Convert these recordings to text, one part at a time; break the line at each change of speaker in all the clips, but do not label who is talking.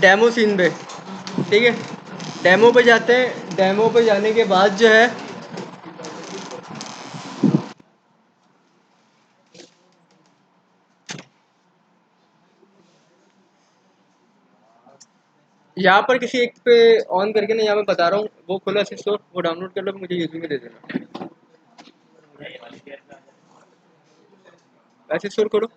Demo scene पे, ठीक है। डेमो पे जाते हैं, डेमो पे जाने के बाद जो है यहाँ पर किसी एक पे ऑन करके ना, यहाँ मैं बता रहा हूँ, वो खोला स्टोर, वो डाउनलोड कर लो, मुझे यूजिंग में दे देना। ऐसे स्टोर करो,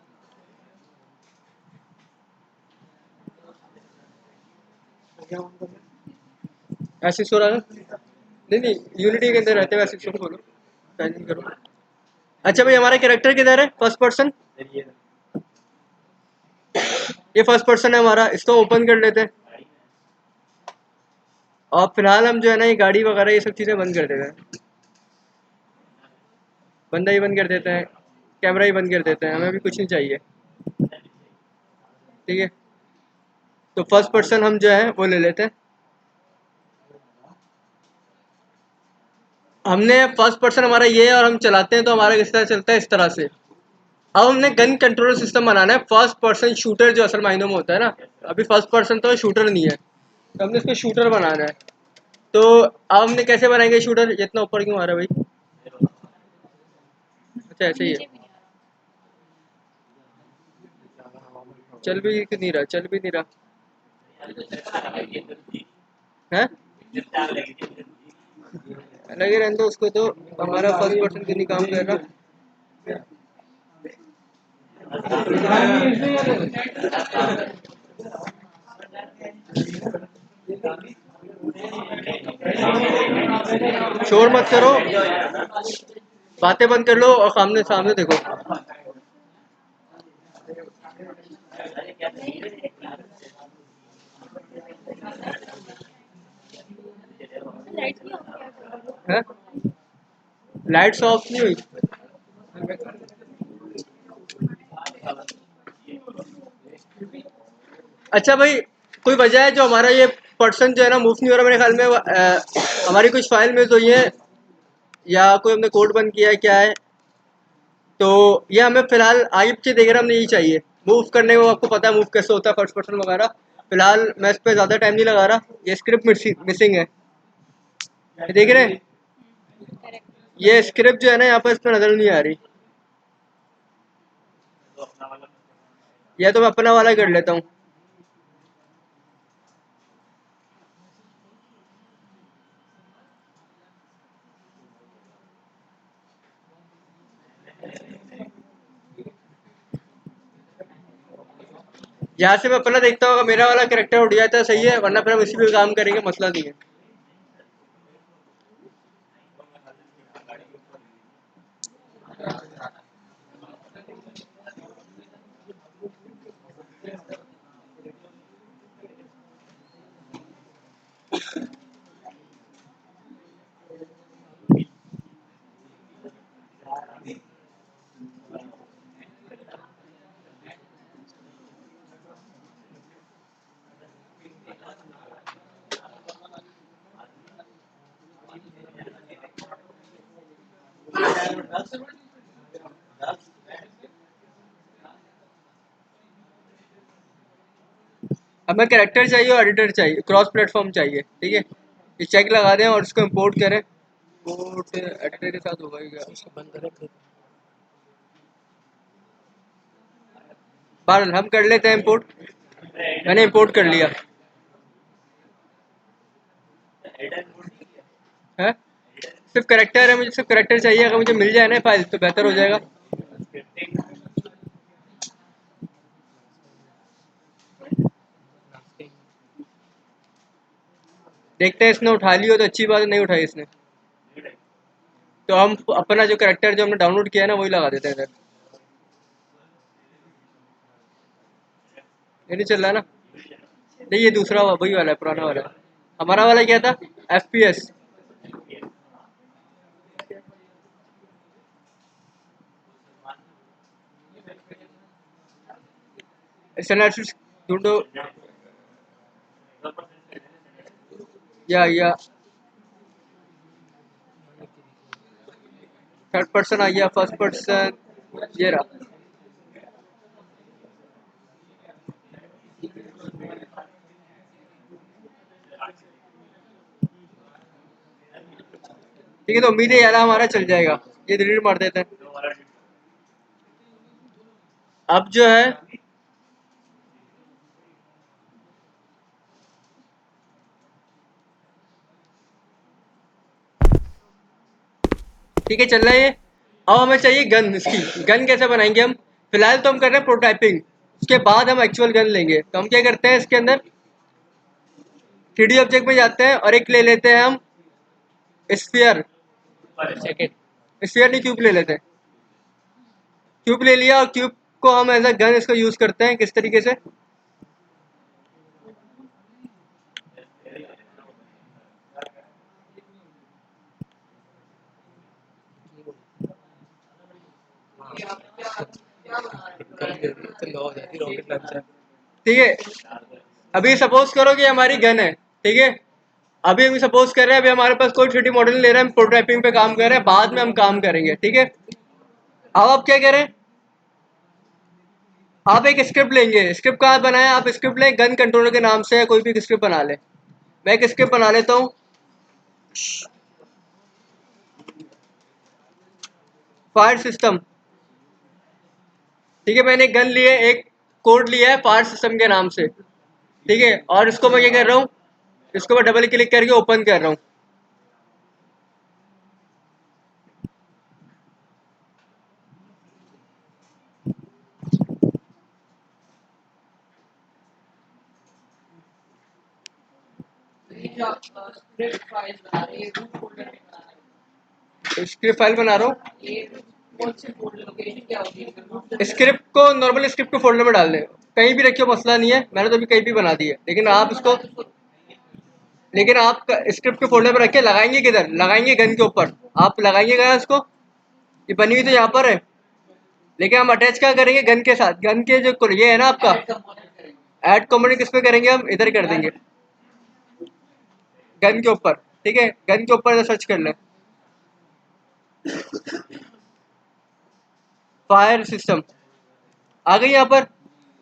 ऐसे स्टोर आ रहा, नहीं नहीं, यूनिटी के अंदर रहते हैं, ऐसे स्टोर खोलो, साइन इन करो। अच्छा भाई, हमारा कैरेक्टर किधर है? फर्स्ट पर्सन, ये फर्स्ट पर्सन है हमारा, इसको ओपन कर लेते हैं। और फिलहाल हम जो है ना, ये गाड़ी वगैरह ये सब चीज़ें बंद कर देते हैं, बंदा ही बंद कर देते हैं, कैमरा ही बंद कर देते हैं, हमें अभी कुछ नहीं चाहिए, ठीक है। तो फर्स्ट पर्सन हम जो है वो ले लेते हैं। हमने फर्स्ट पर्सन हमारा ये है, और हम चलाते हैं तो हमारा किस तरह चलता है, इस तरह से। अब हमने गन कंट्रोल सिस्टम बनाना है, फर्स्ट पर्सन शूटर जो असल मायनों में होता है ना। अभी फर्स्ट पर्सन तो शूटर नहीं है, तो हमने इसको शूटर बनाना है। तो अब हमने कैसे बनाएंगे शूटर? ये इतना ऊपर क्यों आ रहा है भाई? अच्छा ऐसे ही है, चल भी नहीं रहा, चल भी नहीं रहा है, लगे रहने दो उसको तो। हमारा फर्स्ट पर्सन क्यों नहीं काम कर रहा? शोर मत करो, बातें बंद कर लो और सामने सामने देखो। है, लाइट्स ऑफ नहीं हुई? अच्छा भाई, कोई वजह है जो हमारा ये पर्सन जो है ना मूव नहीं हो रहा? मेरे ख्याल में हमारी कुछ फाइल मिस हुई है, या कोई हमने कोड बंद किया है, क्या है? तो ये हमें फिलहाल आगे पीछे देख रहा, हमने यही चाहिए मूव करने को। आपको पता है मूव कैसे होता है फर्स्ट पर्सन वगैरह। फिलहाल मैं इस पर ज़्यादा टाइम नहीं लगा रहा, ये स्क्रिप्ट मिसिंग है, ये देख रहे हैं? ये स्क्रिप्ट जो है ना यहाँ पर, इस पर नज़र नहीं आ रही। या तो मैं अपना वाला कर लेता हूँ। यहाँ से मैं अपना देखता हूँ, अगर मेरा वाला करेक्टर उठ जाता है सही है, वरना फिर हम इसी पे काम करेंगे, मसला नहीं है। हमें कैरेक्टर चाहिए और एडिटर चाहिए, क्रॉस प्लेटफॉर्म चाहिए, ठीक है। ये चेक लगा दें और इसको इंपोर्ट करें। इंपोर्ट एडिटर के साथ होगा ही क्या? बहरहाल हम कर लेते हैं इंपोर्ट, मैंने इंपोर्ट कर लिया है। सिर्फ करेक्टर है, मुझे सिर्फ करेक्टर चाहिए, अगर मुझे मिल जाए ना फाइल तो बेहतर हो जाएगा। देखते हैं, इसने उठा ली हो तो अच्छी बात है, नहीं उठाई इसने तो हम अपना जो करेक्टर जो हमने डाउनलोड किया है ना, वही लगा देते हैं इधर। ये नहीं चल रहा ना? नहीं, ये दूसरा वही वाला है, पुराना वाला है। हमारा वाला क्या था? FPS। एनालिसिस ढूंढो, या थर्ड पर्सन आ गया, फर्स्ट पर्सन ये रहा। ठीक है, तो उम्मीद है यार हमारा चल जाएगा। ये डिलीट मार देते हैं। अब जो है ठीक है, चल रहा है ये। अब हमें चाहिए गन। इसकी गन कैसे बनाएंगे हम? फिलहाल तो हम कर रहे हैं प्रोटोटाइपिंग, उसके बाद हम एक्चुअल गन लेंगे। तो हम क्या करते हैं, इसके अंदर 3D ऑब्जेक्ट में जाते हैं और एक ले लेते हैं हम स्फीयर। सेकेंड स्फीयर नहीं, क्यूब ले लेते हैं। क्यूब ले लिया और क्यूब को हम एज अ गन इसको यूज करते हैं। किस तरीके से? ठीक है, अभी सपोज करो कि हमारी गन है। ठीक है, अभी हम सपोज कर रहे हैं, अभी हमारे पास कोई 3D मॉडल नहीं ले रहे हैं, हम प्रोटोटाइपिंग पे काम कर रहे हैं, बाद में हम काम करेंगे। ठीक है, अब आप क्या करें, आप एक स्क्रिप्ट लेंगे। स्क्रिप्ट कहाँ बनाए? आप स्क्रिप्ट लें गन कंट्रोलर के नाम से, कोई भी स्क्रिप्ट बना ले। मैं एक स्क्रिप्ट बना लेता हूँ। Fire system. ठीक है, मैंने एक गन ली है, एक कोड लिया है फायर सिस्टम के नाम से। ठीक है, और इसको मैं क्या कर रहा हूँ, इसको मैं डबल क्लिक करके ओपन कर रहा हूँ। स्क्रिप्ट फाइल बना रहा हूँ। स्क्रिप्ट को नॉर्मल स्क्रिप्ट फोल्डर में डाल दें, कहीं भी रखियो, मसला नहीं है। मैंने तो अभी कहीं भी बना दी है, लेकिन आप स्क्रिप्ट के फोल्डर में रख के लगाएंगे किधर? लगाएंगे गन के ऊपर। आप लगाएंगे कहाँ इसको? ये बनी हुई तो यहाँ पर है, लेकिन हम अटैच क्या करेंगे गन के साथ? गन के जो ये है ना आपका ऐड कॉम्पोनेंट, किस पे करेंगे हम? इधर कर देंगे, गन के ऊपर। ठीक है, गन के ऊपर सर्च कर लें फायर सिस्टम, आ गई यहाँ पर।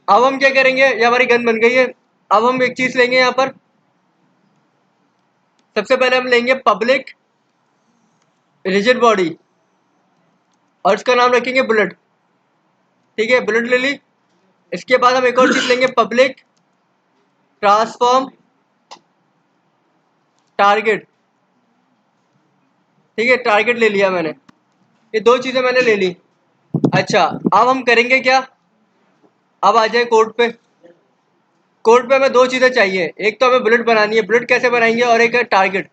अब हम क्या करेंगे, ये हमारी गन बन गई है। अब हम एक चीज लेंगे यहाँ पर, सबसे पहले हम लेंगे पब्लिक रिजिड बॉडी और इसका नाम रखेंगे बुलेट। ठीक है, बुलेट ले ली। इसके बाद हम एक और चीज लेंगे, पब्लिक ट्रांसफॉर्म टारगेट। ठीक है, टारगेट ले लिया मैंने। ये दो चीजें मैंने ले ली। अच्छा, अब हम करेंगे क्या? अब आ जाए कोड पे। कोड पे हमें दो चीजें चाहिए, एक तो हमें बुलेट बनानी है, बुलेट कैसे बनाएंगे, और एक है टारगेट।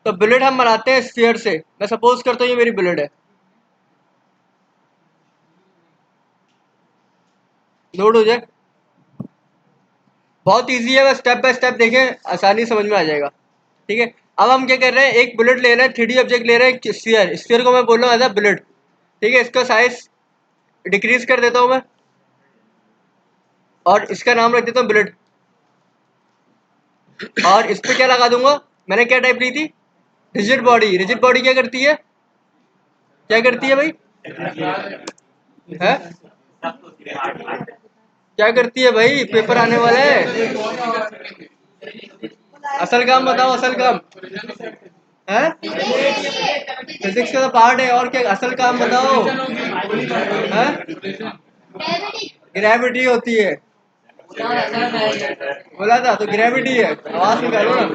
तो बुलेट हम बनाते हैं स्फीयर से। मैं सपोज करता हूँ ये मेरी बुलेट है, लोड हो जाए। बहुत इजी है, बस स्टेप बाय स्टेप देखें, आसानी समझ में आ जाएगा। ठीक है, अब हम क्या कर रहे हैं, एक बुलेट ले रहे हैं, 3D ऑब्जेक्ट ले रहे हैं, स्फीयर। स्फीयर को मैं बोल रहा हूँ एज अ बुलेट। ठीक है, इसका साइज डिक्रीज कर देता हूँ मैं और इसका नाम रख देता हूँ बुलेट। और इस पे क्या लगा दूंगा, मैंने क्या टाइप ली थी? Rigid body. रिजिड बॉडी क्या करती है? क्या करती है भाई? है? क्या करती है भाई? पेपर आने वाला है। असल काम बताओ, असल काम है। फिजिक्स का तो पार्ट है, और क्या असल काम बताओ है? ग्रेविटी होती है। बोला था तो ग्रेविटी है, आवाज निकालो ना।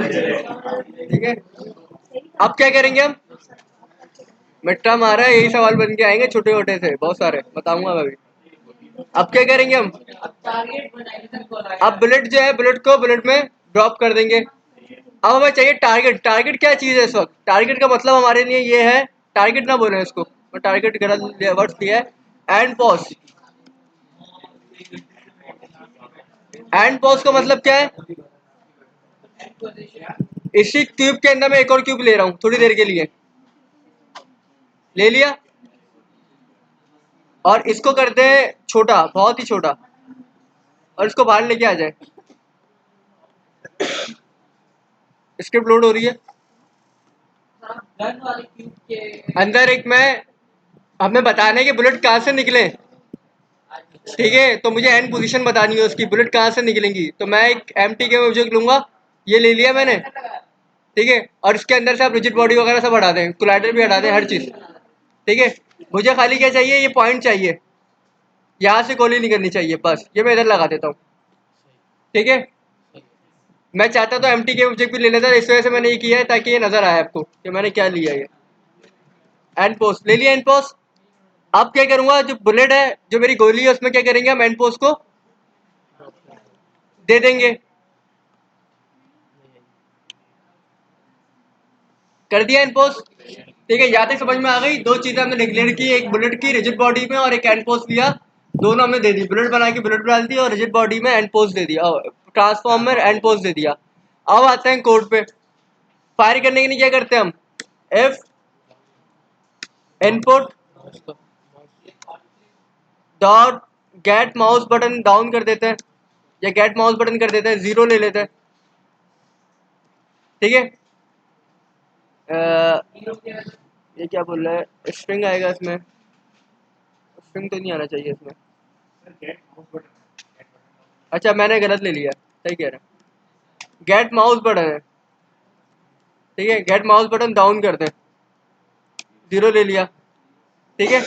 ठीक है, अब क्या करेंगे हम? मिट्टा मारा है, यही सवाल बन के आएंगे छोटे छोटे से, बहुत सारे बताऊंगा मैं अभी। अब क्या करेंगे हम? अब बुलेट जो है, बुलेट को बुलेट में ड्रॉप कर देंगे। अब हमें चाहिए टारगेट। टारगेट क्या चीज है इस वक्त? टारगेट का मतलब हमारे लिए ये है, टारगेट ना बोले इसको, मैं टारगेट गलत वर्ड दिया है। And pause. एंड पॉज का मतलब क्या है? इसी क्यूब के अंदर मैं एक और क्यूब ले रहा हूँ थोड़ी देर के लिए। ले लिया, और इसको करते हैं छोटा, बहुत ही छोटा, और इसको बाहर लेके आ जाए। स्क्रिप्ट लोड हो रही है। अंदर एक मैं, हमें बताना है कि बुलेट कहाँ से निकले। ठीक है, तो मुझे एंड पोजीशन बतानी है उसकी, बुलेट कहाँ से निकलेंगी। तो मैं एक एम टी के ऑब्जेक्ट लूंगा, ये ले लिया मैंने। ठीक है, और इसके अंदर से आप रिजिड बॉडी वगैरह सब हटा दें, कोलाइडर भी हटा दें, हर चीज़। ठीक है, मुझे खाली क्या चाहिए, ये पॉइंट चाहिए, यहाँ से गोली नहीं करनी चाहिए, बस ये मैं इधर लगा देता हूँ। ठीक है, मैं चाहता तो एम टी के ऑब्जेक्ट भी ले लेता, इस वजह से मैंने ये किया है ताकि ये नजर आए आपको कि मैंने क्या लिया है। एंड पोस्ट ले लिया, एंड पोस्ट। अब क्या करूंगा, जो बुलेट है, जो मेरी गोली है, उसमें क्या करेंगे हम, एंड पोस्ट को दे देंगे। कर दिया एंड पोस्ट। ठीक है, यहाँ तक समझ में आ गई। दो चीजें हमने डिक्लेयर की, एक बुलेट की रिजिड बॉडी में और एक एंड पोस्ट लिया, दोनों हमने दे दी। बुलेट बना के बुलेट डाल दी और रिजिड बॉडी में एंड पोस्ट दे दिया, ट्रांसफॉर्मर एंड पोस्ट दे दिया। अब आते हैं कोड पे। फायर करने के लिए क्या करते हैं हम, F input dot gate mouse button down कर देते हैं, या गेट माउस बटन कर देते हैं, 0 ले लेते हैं। ठीक है, ये क्या बोल रहा है, स्ट्रिंग आएगा इसमें, स्ट्रिंग तो नहीं आना चाहिए इसमें। अच्छा, मैंने गलत ले लिया, सही कह रहा है, गेट माउस बटन है। ठीक है, गेट माउस बटन डाउन कर दें, 0 ले लिया। ठीक है,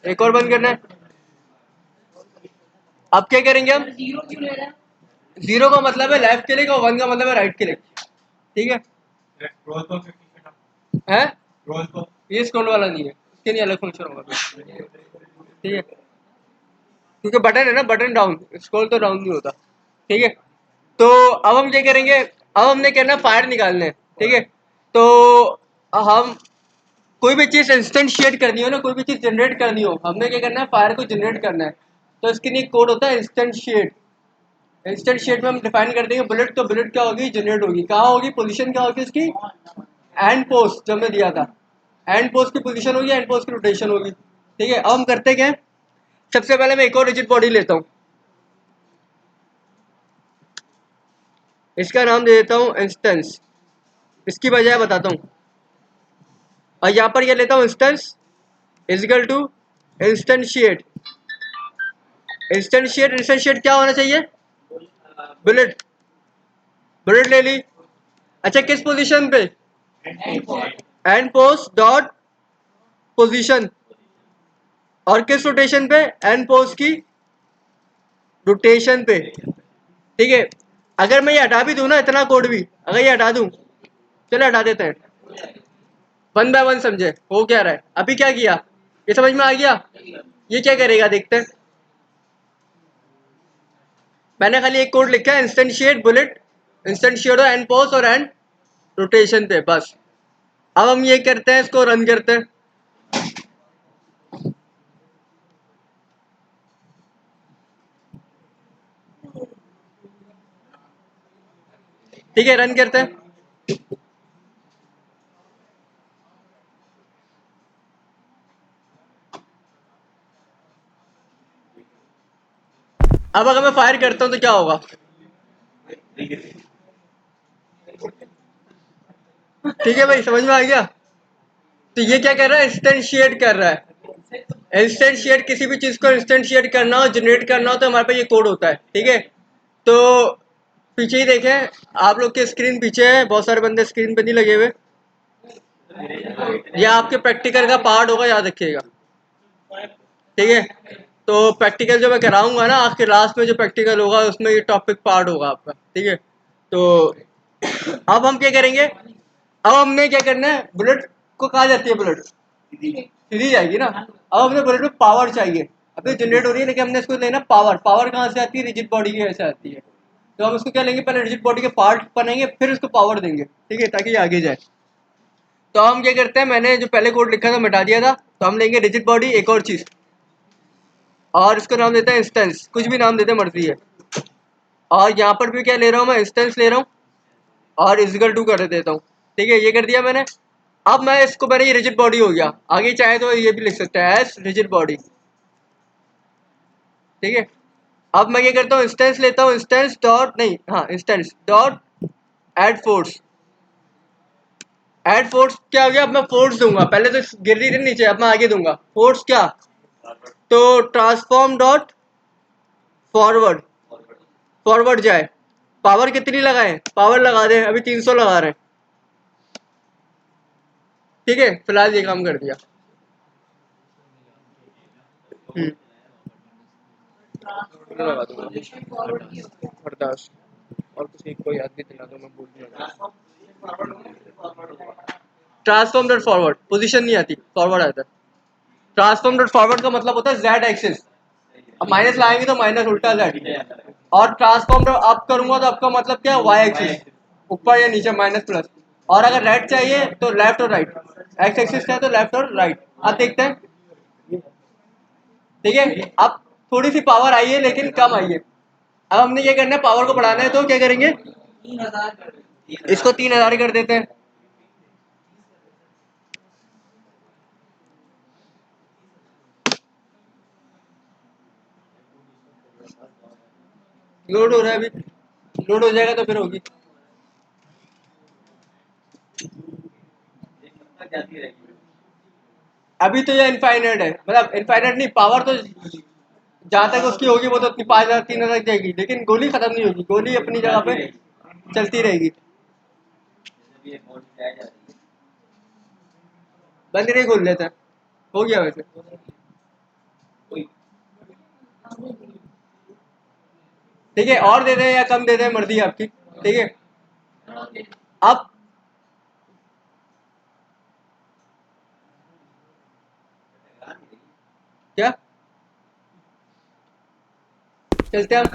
एक और बंद करना है। अब क्या करेंगे हम, 0 का मतलब है लेफ्ट क्लिक और 1 का मतलब है राइट क्लिक। ठीक है, ये स्क्रॉल वाला नहीं है, इसके लिए अलग फंक्शन होगा। ठीक है, क्योंकि बटन है ना, बटन डाउन, स्क्रॉल तो डाउन नहीं होता। ठीक है, तो अब हम क्या करेंगे, अब हमने करना फायर निकालने हैं। ठीक है, तो हम कोई भी चीज़ इंस्टेंशिएट करनी हो ना, कोई भी चीज़ जनरेट करनी हो, हमने क्या करना है, फायर को जनरेट करना है। तो इसके लिए कोड होता है इंस्टेंशिएट। इंस्टेंशिएट में हम डिफाइन कर देंगे बुलेट, तो बुलेट क्या होगी, जनरेट होगी। कहाँ होगी, पोजीशन क्या होगी उसकी, एंड पोस्ट जो हमने दिया था, एंड पोस्ट की पोजीशन होगी, एंड पोस्ट की रोटेशन होगी। ठीक है, अब हम करते क्या है, सबसे पहले मैं एक और रिजिड बॉडी लेता हूँ, इसका नाम दे देता हूँ इंस्टेंस। इसकी वजह बताता हूँ, और यहाँ पर ये लेता हूँ instance is equal to instantiate. Instantiate, instantiate क्या होना चाहिए, बुलेट। बुलेट ले ली। अच्छा, किस पोजीशन पे, एंड पोस्ट डॉट पोजीशन, और किस रोटेशन पे, एंड पोस्ट की रोटेशन पे। ठीक है, अगर मैं ये हटा भी दूं ना, इतना कोड भी अगर ये हटा दूं, चलो हटा देते हैं, 1 बाय 1 समझे हो क्या रहा है। अभी क्या किया, ये समझ में आ गया, ये क्या करेगा देखते हैं। मैंने खाली एक कोड लिखा है, instantiate bullet, instantiate and post और एंड रोटेशन पे, बस। अब हम ये करते हैं, इसको रन करते हैं। ठीक है, रन करते हैं। अब अगर मैं फायर करता हूँ तो क्या होगा, ठीक है भाई, समझ में आ गया। तो ये क्या कर रहा है, इंस्टेंशिएट कर रहा है। इंस्टेंशिएट, किसी भी चीज को इंस्टेंशिएट करना हो, जनरेट करना हो, तो हमारे पास ये कोड होता है। ठीक है, तो पीछे ही देखें, आप लोग के स्क्रीन पीछे है, बहुत सारे बंदे स्क्रीन पे नहीं लगे हुए, ये आपके प्रैक्टिकल का पार्ट होगा, याद रखिएगा। ठीक है, तो प्रैक्टिकल जो मैं कराऊंगा ना, आज के लास्ट में जो प्रैक्टिकल होगा उसमें ये टॉपिक पार्ट होगा आपका। ठीक है, तो अब हम क्या करेंगे, अब हमने क्या करना है, बुलेट को कहा जाती है, बुलेट सीधी जाएगी ना। अब हमने बुलेट में पावर चाहिए, अभी जनरेट हो रही है, लेकिन हमने इसको लेना पावर। पावर कहाँ से आती है, रिजिड बॉडी की वजह से आती है। तो हम उसको क्या लेंगे, पहले रिजिड बॉडी के पार्ट बनाएंगे, फिर उसको पावर देंगे। ठीक है, ताकि ये आगे जाए। तो हम क्या करते हैं, मैंने जो पहले कोड लिखा था मिटा दिया था, तो हम लेंगे रिजिड बॉडी, एक और चीज़, और इसको नाम देते हैं इंस्टेंस, कुछ भी नाम देते हैं, मर्जी है। और यहाँ पर भी क्या ले रहा हूँ, मैं इंस्टेंस ले रहा हूँ, और इजिकल टू कर देता हूँ। ठीक है, ये कर दिया मैंने। अब मैं इसको, मैंने ये रिजिड बॉडी हो गया, आगे चाहे तो ये भी लिख सकते हैं एज रिजिड बॉडी। ठीक है, अब मैं क्या करता हूँ, इंस्टेंस लेता हूँ, इंस्टेंस डॉट, नहीं, हाँ, instance dot add force. Add force क्या हो गया, अब मैं फोर्स दूंगा, पहले तो गिर रही थी नीचे, अब मैं आगे दूंगा फोर्स क्या, तो ट्रांसफॉर्म डॉट फॉरवर्ड, फॉरवर्ड जाए। पावर कितनी लगाएं, पावर लगा दें, अभी 300 लगा रहे हैं। ठीक है, फिलहाल ये काम कर दिया। हम्म, लगा दूंगा बर्दाश्त। और किसी को याद भी दिला दो, मैं भूल गया। ट्रांसफॉर्म डॉट फॉरवर्ड पोजीशन नहीं आती, फॉरवर्ड आता है। ट्रांसफॉर्म डॉट फॉरवर्ड का मतलब होता है जेड एक्सिस। अब माइनस लाएंगे तो माइनस उल्टा जेड, और ट्रांसफॉर्म डॉट अप करूंगा तो आपका मतलब क्या है, वाई एक्सिस, ऊपर या नीचे माइनस प्लस। और अगर राइट चाहिए तो लेफ्ट और राइट, एक्स एक्सिस है तो लेफ्ट और राइट। अब देखते हैं, ठीक है। अब थोड़ी सी पावर आई है लेकिन कम आई है। अब हमने क्या करना है, पावर को बढ़ाना है, तो क्या करेंगे, इसको 3000 कर देते हैं। लोड हो रहा है अभी, लोड हो जाएगा तो फिर होगी। अभी तो ये इनफाइनाइट है, मतलब इनफाइनाइट नहीं, पावर तो जहां तक उसकी होगी वो तो अपनी 5000 3000 जाएगी, लेकिन गोली खत्म नहीं होगी, गोली अपनी जगह पे चलती रहेगी। बंद नहीं खोल लेते हैं, हो गया वैसे। ठीक है, और दे दें या कम दे दें, मर्जी है आपकी। ठीक है, अब क्या चलते हैं हम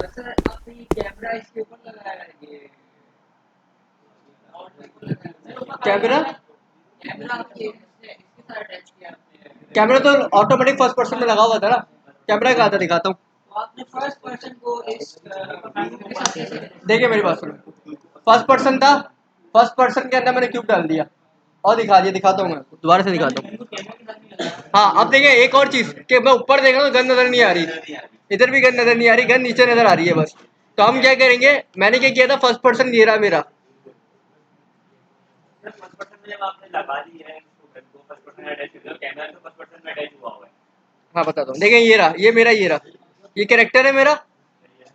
कैमरा। कैमरा तो ऑटोमेटिक फर्स्ट पर्सन में लगा हुआ था ना, कैमरा कहा था, दिखाता हूँ। देखिए मेरी बात सुनो, फर्स्ट पर्सन था, फर्स्ट पर्सन के अंदर मैंने क्यूब डाल दिया और दिखा दिया, दिखाता हूँ मैं दोबारा से दिखाता हूँ। हाँ, अब देखिए एक और चीज कि मैं ऊपर देख रहा हूँ, गन नजर नहीं आ रही, इधर भी गन नजर नहीं आ रही, गन नीचे नजर आ रही है बस। तो हम क्या करेंगे, मैंने क्या किया था, फर्स्ट पर्सन ये रहा मेरा। हाँ बताता हूँ, देखें ये रहा, ये मेरा, ये रहा, ये कैरेक्टर है मेरा,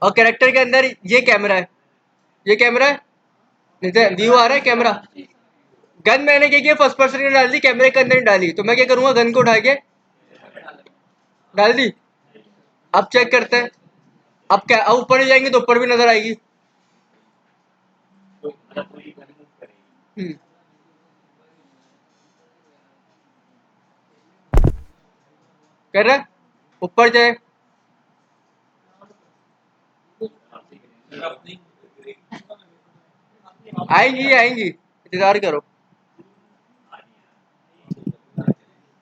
और कैरेक्टर के अंदर ये कैमरा है, ये कैमरा है, व्यू आ रहा है कैमरा। गन मैंने क्या किया, फर्स्ट पर्सन में डाल दी, कैमरे के अंदर नहीं डाली, तो मैं क्या करूंगा, गन को उठा के डाल दी। अब चेक करते हैं, अब क्या, अब ऊपर जाएंगे तो ऊपर भी नजर आएगी। हम्म, कर रहा है, ऊपर जाए, आएंगी आएंगी, इंतजार करो,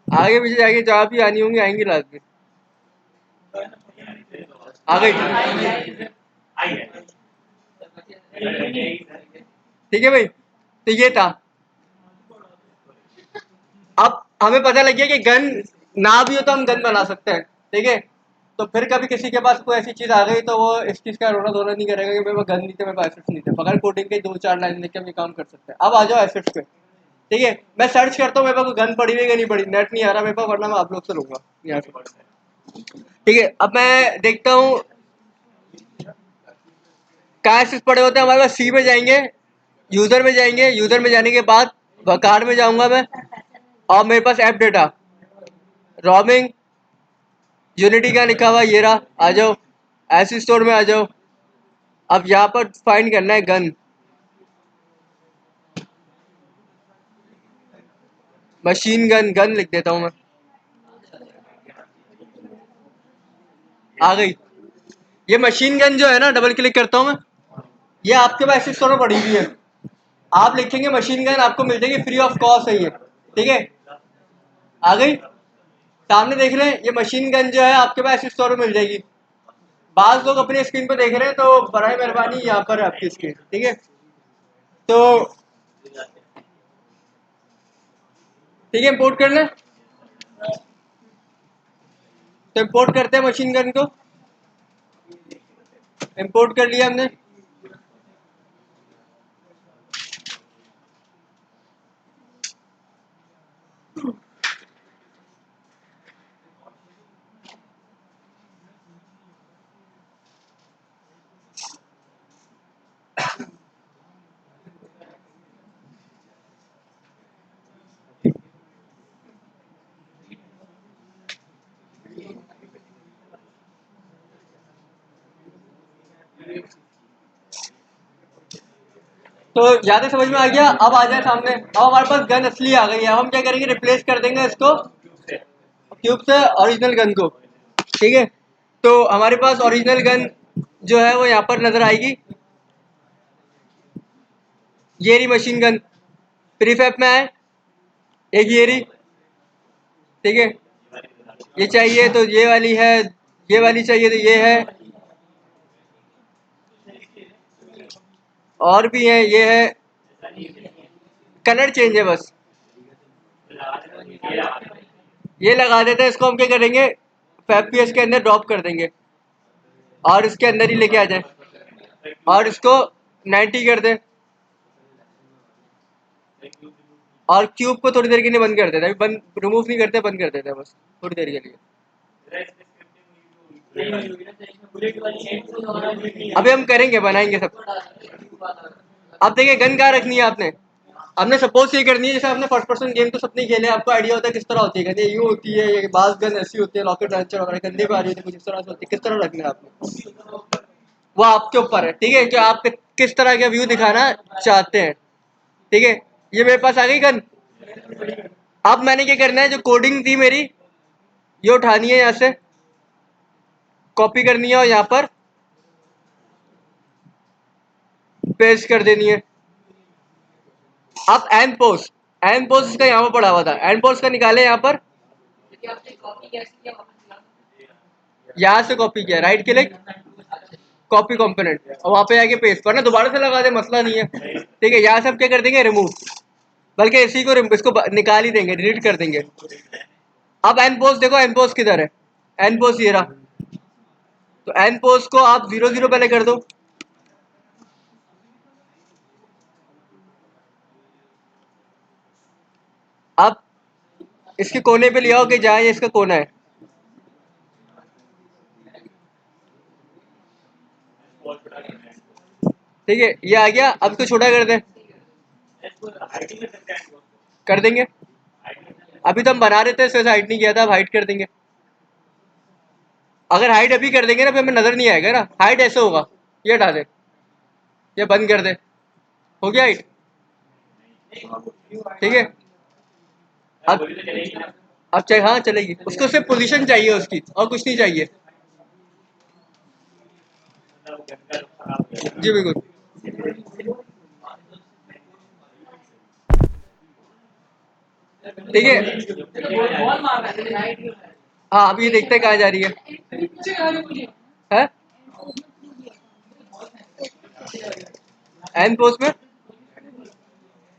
आगे पीछे जाएंगे, जहाँ भी आनी होंगी आएंगी लास्ट में। आ गई, ठीक है भाई, तो ये था। अब हमें पता लग गया कि गन ना भी हो तो हम गन बना सकते हैं, ठीक है। तो फिर कभी किसी के पास कोई ऐसी चीज आ गई तो वो इस चीज का रोना धोना नहीं करेगा कि मेरे पास गन नहीं थे, मेरे पास एसेट्स नहीं थे, बगैर कोडिंग के 2 4 लाइन लिख के हम ये काम कर सकते हैं। अब आ जाओ एसेट्स पे, ठीक है। मैं सर्च करता हूँ मेरे पास कोई गन पड़ी हुई है कि नहीं पड़ी, नेट नहीं आ रहा मेरे पास, वरना मैं आप लोग से लूंगा यहाँ से। ठीक है, अब मैं देखता हूँ कहाँ एसेट्स पड़े होते हैं हमारे पास। सी में जाएंगे, यूजर में जाएंगे, यूजर में जाने के बाद कार में जाऊंगा मैं, और मेरे पास ऐप डेटा, रोमिंग, यूनिटी का लिखा हुआ ये रहा, आ जाओ, ऐसी स्टोर में आ जाओ। अब यहाँ पर फाइंड करना है गन, मशीन गन, गन लिख देता हूँ मैं, आ गई। ये मशीन गन जो है ना, डबल क्लिक करता हूँ मैं, ये आपके पास ऐसी स्टोर में पड़ी हुई है। आप लिखेंगे मशीन गन, आपको मिल जाएगी फ्री ऑफ कॉस्ट है ये, ठीक है। आ गई, सामने देख रहे हैं, ये मशीन गन जो है आपके पास ऐसी स्टोर में मिल जाएगी। बाज लोग अपनी स्क्रीन पे देख रहे हैं तो बराए मेहरबानी यहाँ पर है आपकी स्क्रीन, ठीक है। तो ठीक है, इम्पोर्ट कर लें, तो इम्पोर्ट करते हैं मशीन गन को, इम्पोर्ट कर लिया हमने। तो ज़्यादा समझ में आ गया। अब आ जाए सामने, अब हमारे पास गन असली आ गई है। अब हम क्या करेंगे, रिप्लेस कर देंगे इसको क्यूब से ओरिजिनल गन को। ठीक है, तो हमारे पास ओरिजिनल गन जो है वो यहाँ पर नजर आएगी। ये रही मशीन गन, प्रीफैब में है एक ये रही। ठीक है, ये चाहिए तो ये वाली है, ये वाली चाहिए तो ये है, और भी है, ये है। कलर चेंज है बस, ये लगा देते हैं। इसको हम क्या करेंगे, फैब पीएस के अंदर ड्रॉप कर देंगे और इसके अंदर ही लेके आ जाए और इसको 90 कर दें और क्यूब को थोड़ी देर के लिए बंद कर देते हैं। अभी बंद रिमूव नहीं करते, बंद कर देते हैं बस थोड़ी देर के लिए। अभी हम करेंगे, बनाएंगे सब। अब देखिए गन कहाँ रखनी है आपने। आपने सपोज ये करनी है, जैसे आपने फर्स्ट पर्सन गेम तो सबने खेले, आपको आइडिया होता है किस तरह होती है गन। ये यूं होती है, ये बाज गन ऐसी होती है, रॉकेट लॉन्चर वगैरह कंधे पे आ रही होती है, कुछ इस तरह से होती है। किस तरह रखना है आपने, वो आपके ऊपर है। ठीक है, कि आप किस तरह का व्यू दिखाना चाहते हैं। ठीक है, ये मेरे पास आ गई गन। अब मैंने क्या करना है, जो कोडिंग थी मेरी ये उठानी है, यहाँ से कॉपी करनी है और यहाँ पर पेस्ट कर देनी है। अब एंड पोस्ट इसका यहाँ पर पड़ा हुआ था, एंड पोस्ट का निकाले यहाँ पर, यहाँ से कॉपी किया, राइट क्लिक, कॉपी कंपोनेंट, और वहाँ पे आके पेस्ट करना। दोबारा से लगा दे, मसला नहीं है। ठीक है, यहाँ से हम क्या कर देंगे, रिमूव, बल्कि इसी को इसको निकाल ही देंगे, डिलीट कर देंगे। अब एन पोस्ट देखो, एन पोस्ट किधर है, एन पोस्ट ये रहा। तो एन पोस्ट को आप 0 0 पहले कर दो। अब इसके कोने पे ले आओ कि जहाँ ये इसका कोना है। ठीक है, ये आ गया। अब इसको छोटा कर दें, कर देंगे। अभी तो हम बना रहे थे, इससे हाइट नहीं किया था, अब हाइट कर देंगे। अगर हाइट अभी कर देंगे ना फिर हमें नजर नहीं आएगा ना। हाइट ऐसे होगा, ये हटा दे, ये बंद कर दे, हो गया हाइट। ठीक है, अब चाहे, हाँ चलेगी। उसको सिर्फ पोजीशन चाहिए उसकी, और कुछ नहीं चाहिए। जी बिल्कुल। ठीक है, हाँ अब ये देखते हैं कहाँ जा रही है एंड पोस्ट में।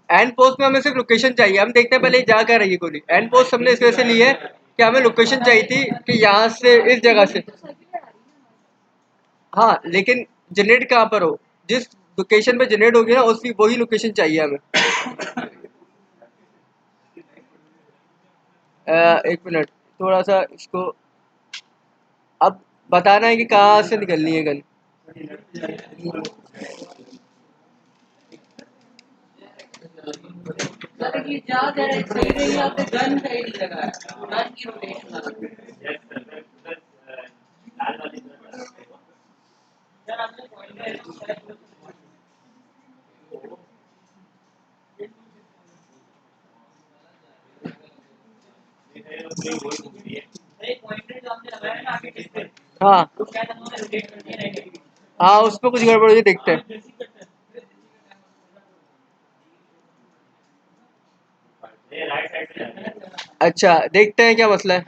एंड पोस्ट में हमें सिर्फ लोकेशन चाहिए। हम देखते हैं पहले जा कर रही है गोली। एंड पोस्ट हमने इस वजह से ली है कि हमें लोकेशन चाहिए थी कि यहाँ से इस जगह से। हाँ लेकिन जनरेट कहाँ पर हो, जिस लोकेशन पे जनरेट होगी ना उसकी वही लोकेशन चाहिए हमें। एक मिनट, थोड़ा सा इसको अब बताना है कि कहाँ से निकलनी है गन। हाँ हाँ, उस पर कुछ गड़बड़ हुई, देखते हैं। अच्छा देखते हैं क्या मसला है।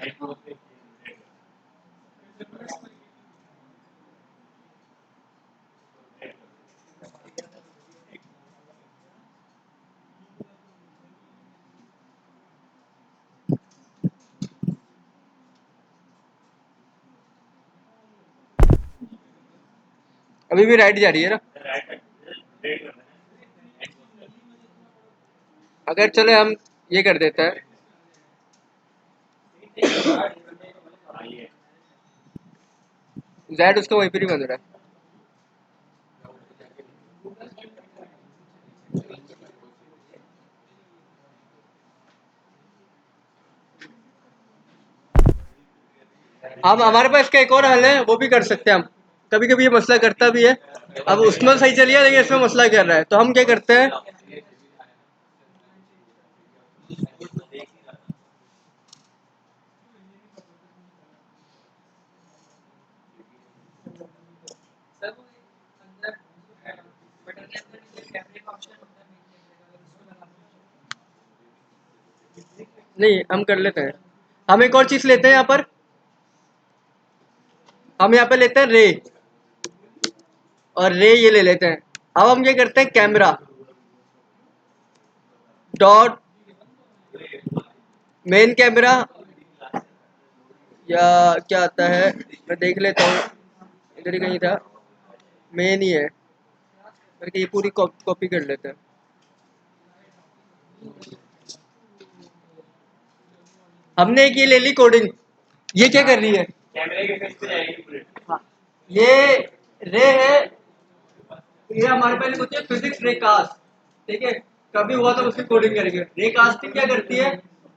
अभी भी राइट जा रही है ना। अगर चले हम ये कर देते हैं, जेड उसका वहीं पर ही बंद रहा है। हम हमारे पास इसका एक और हल है, वो भी कर सकते हैं हम। कभी कभी ये मसला करता भी है। अब उसमें सही चलिए, लेकिन इसमें मसला कर रहा है, तो हम क्या करते हैं, नहीं हम कर लेते हैं। हम एक और चीज लेते हैं यहाँ पर, हम यहाँ पे लेते हैं रे, और रे ये ले लेते हैं। अब हम क्या करते हैं, कैमरा डॉट मेन कैमरा, या क्या आता है, मैं देख लेता हूँ, इधर ही कहीं था, मेन ही है, करके ये पूरी कॉपी कर लेते हैं। हमने एक ये ले ली कोडिंग, ये क्या कर रही है, कैमरे के फेस पे जाएगी पूरे। हाँ, ये रे है, ये हमारे पहले होती है फिजिक्स रे कास्ट, ठीक है, कभी हुआ तो उसकी कोडिंग करेंगे। रे कास्टिंग क्या करती है,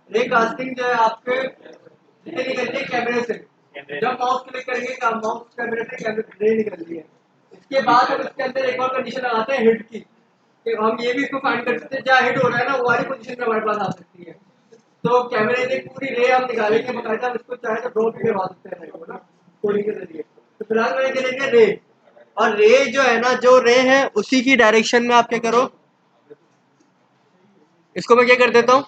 रे कास्टिंग जो है आपके रे निकलती है कैमरे से, जब माउस क्लिक करेंगे माउस कैमरे से रे निकलती है। इसके बाद हम इसके अंदर एक और कंडीशन लगाते हैं हिट की, कि हम ये भी इसको फाइंड कर सकते हैं जहाँ हिट हो रहा है ना वो वाली पोजीशन में हमारे पास आ सकती है। तो कैमरे से पूरी रे हम निकालेंगे, बकायदा हम इसको चाहे तो ड्रॉ भी करवा सकते हैं रे को ना, कोडिंग के जरिए। तो फिलहाल मैं करेंगे रे, और रे जो है ना, जो रे है उसी की डायरेक्शन में आप क्या करो, इसको मैं क्या कर देता हूँ,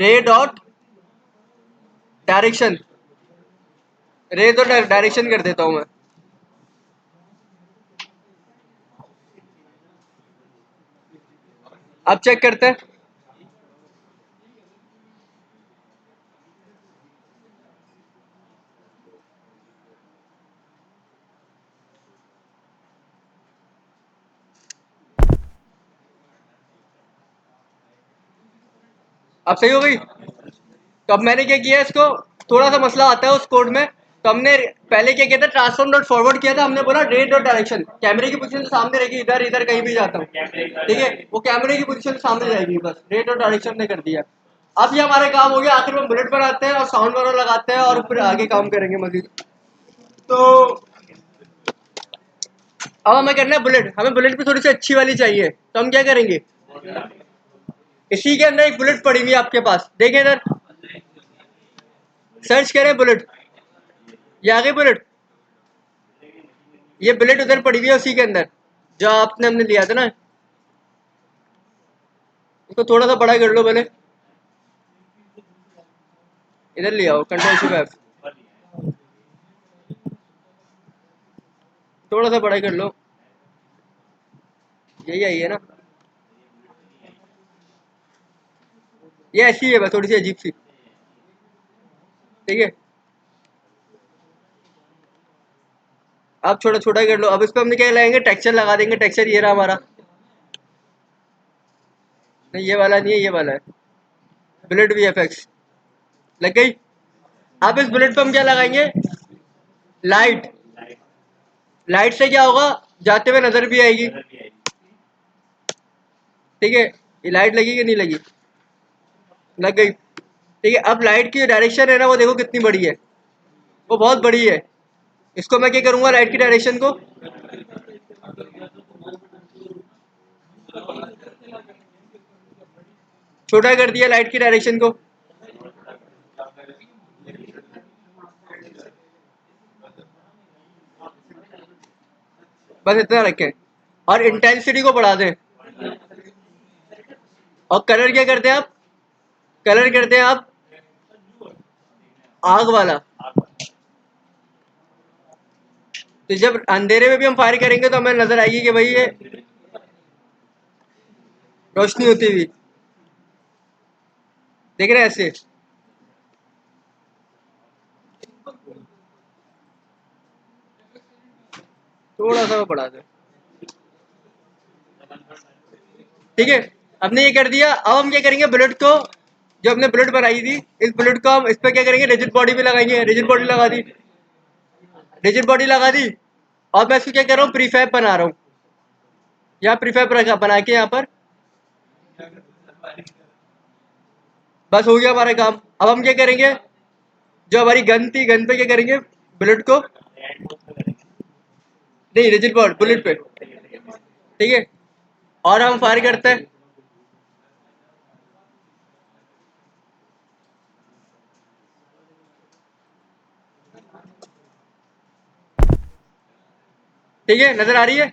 रे डॉट डायरेक्शन, रे तो डायरेक्शन कर देता हूँ मैं। अब चेक करते हैं, अब सही हो गई। तो अब मैंने क्या किया, इसको थोड़ा सा मसला आता है उस कोड में, तो हमने पहले क्या किया था, ट्रांसफॉर्म डॉट फॉरवर्ड किया था, हमने बोला रे डॉट डायरेक्शन, कैमरे की पोजीशन सामने रहेगी, इधर इधर कहीं भी जाता हूँ, ठीक है, वो कैमरे की पोजीशन सामने जाएगी, बस रे डॉट डायरेक्शन ने कर दिया। अब ये हमारा काम हो गया, आखिर में बुलेट बनाते हैं और साउंड वगैरह लगाते हैं और फिर आगे काम करेंगे मजीद। तो अब हमें करना है बुलेट, हमें बुलेट भी थोड़ी सी अच्छी वाली चाहिए, तो हम क्या करेंगे, इसी के अंदर एक बुलेट पड़ी हुई है आपके पास, देखें इधर, सर्च करें बुलेट, ये आ गई बुलेट, ये बुलेट उधर पड़ी हुई है उसी के अंदर जो आपने हमने लिया था ना। इसको थोड़ा सा बड़ा कर लो पहले, इधर ले आओ, कंट्रोल शिफ्ट एफ, थोड़ा सा बड़ा कर लो, यही आई है ना, ये ऐसी है बस थोड़ी सी अजीब सी, ठीक है। अब छोटा छोटा कर लो, अब इस पर हमने क्या लगाएंगे, टेक्सचर लगा देंगे, टेक्सचर ये रहा हमारा, नहीं ये वाला नहीं है, ये वाला है, बुलेट वी एफ एक्स, लग गई। अब इस बुलेट पे हम क्या लगाएंगे, लाइट, लाइट से क्या होगा, जाते हुए नजर भी आएगी, ठीक है, ये लाइट लगी कि नहीं लगी, लग गई, ठीक है। अब लाइट की डायरेक्शन है ना, वो देखो कितनी बड़ी है, वो बहुत बड़ी है। इसको मैं क्या करूंगा, लाइट की डायरेक्शन को छोटा कर दिया, लाइट की डायरेक्शन को, बस इतना रखें, और इंटेंसिटी को बढ़ा दें, और कलर क्या करते हैं आप, कलर करते हैं आप आग वाला। तो जब अंधेरे में भी हम फायर करेंगे तो हमें नजर आएगी कि भाई ये रोशनी होती हुई, देख रहे हैं ऐसे। थोड़ा सा वो बढ़ा दें, ठीक है। हमने ये कर दिया, अब हम क्या करेंगे, बुलेट को, जो हमने बुलेट बनाई थी, इस बुलेट को हम इस पर क्या करेंगे, रिजिड बॉडी भी लगाएंगे, रिजिड बॉडी लगा दी, रिजिड बॉडी लगा दी, और मैं इसको क्या कर रहा हूँ, प्रीफैब बना रहा हूँ, यहाँ प्रीफैब बना के यहाँ पर, बस हो गया हमारा काम। अब हम क्या करेंगे, जो हमारी गन थी, गन पे क्या करेंगे, बुलेट को नहीं, रिजिड बॉड बुलेट पे, ठीक है। और हम फायर करते हैं, ठीक है, नजर आ रही है,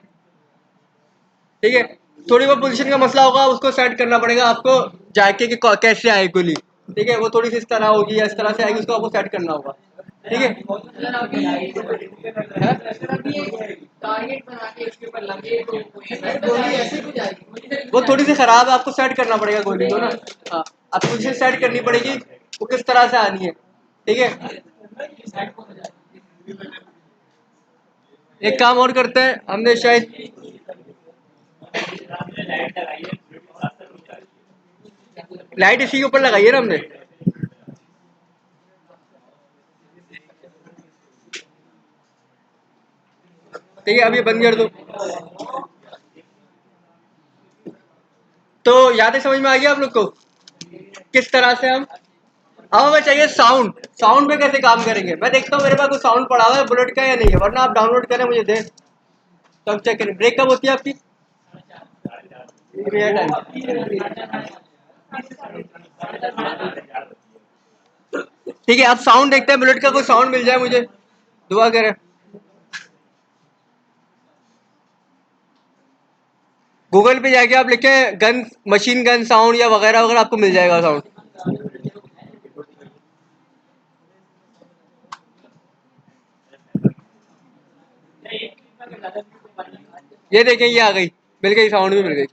ठीक है। थोड़ी बहुत पोजीशन का मसला होगा, उसको सेट करना पड़ेगा आपको जाके कि कैसे आए गोली, ठीक है। वो थोड़ी सी इस तरह होगी या इस तरह से आएगी, उसको आपको सेट करना होगा, ठीक है। वो थोड़ी सी खराब है, आपको सेट करना पड़ेगा गोली को ना। हाँ, आपको पोजीशन सेट करनी पड़ेगी, वो किस तरह से आनी है, ठीक है। एक काम और करते हैं, हमने शायद लाइट इसी के ऊपर लगाई है ना हमने, ठीक है। अब ये बंद कर दो। तो यादें समझ में आ गया आप लोग को किस तरह से हम, अब हमें चाहिए साउंड। साउंड पे कैसे काम करेंगे, मैं देखता हूँ मेरे पास कोई साउंड पड़ा हुआ है बुलेट का या नहीं है, वरना आप डाउनलोड करें मुझे दें, तो हम चेक करें। ब्रेक कब होती है आपकी, ठीक है। अब साउंड देखते हैं, बुलेट का कोई साउंड मिल जाए मुझे, दुआ करें। गूगल पे जाके आप लिखें गन, मशीन गन साउंड या वगैरह वगैरह, आपको मिल जाएगा साउंड। ये देखें, ये आ गई, मिल गई, साउंड भी मिल गई।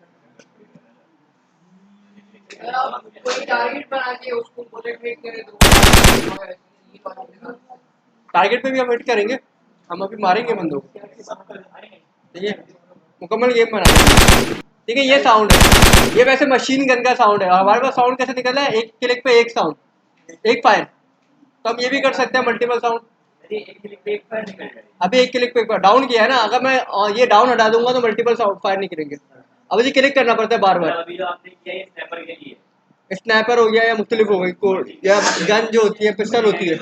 टारगेट पे भी हम हिट करेंगे, हम अभी मारेंगे बंदों को, ठीक है। मुकम्मल गेम बना, ठीक है। ये साउंड है, ये वैसे मशीन गन का साउंड है, और हमारे पास साउंड कैसे निकल रहा है, एक क्लिक पे एक साउंड, एक फायर। तो हम ये भी कर सकते हैं मल्टीपल साउंड। अभी एक क्लिक पे एक बार डाउन किया है ना, अगर मैं ये डाउन हटा दूंगा तो मल्टीपल साउंड फायर निकलेंगे। अब ये क्लिक करना पड़ता है बार बार। स्नैपर हो गया या मुख्तलिफ हो गई कोड, या गन जो होती है पिस्टल होती है,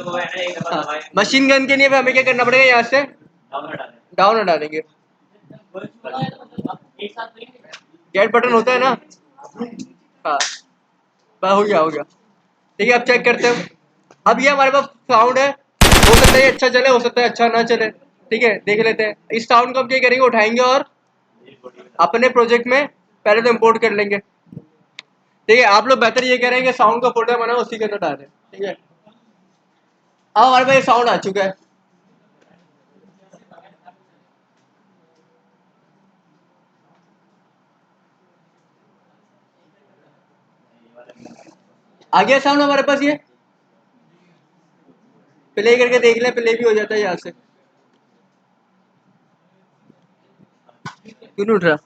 हाँ। मशीन गन के लिए हमें क्या करना पड़ेगा, यहाँ से डाउन हटा देंगे। गेट बटन होता है ना, हाँ, बस हो गया, हो गया, ठीक है। अब चेक करते हैं, अब ये हमारे पास साउंड है, हो सकता है ये अच्छा चले, हो सकता है अच्छा ना चले, ठीक है। देख लेते हैं, इस साउंड को हम क्या करेंगे, उठाएंगे और अपने प्रोजेक्ट में पहले तो इंपोर्ट कर लेंगे, ठीक है। आप लोग बेहतर ये कह रहे हैं कि साउंड का फोल्डर बनाओ, उसी के अंदर डालें, ठीक है। अब हमारे पास ये साउंड आ चुका है, आ गया साउंड हमारे पास। ये प्ले करके देख ले, प्ले भी हो जाता है यहाँ से, क्यों नहीं उठ रहा,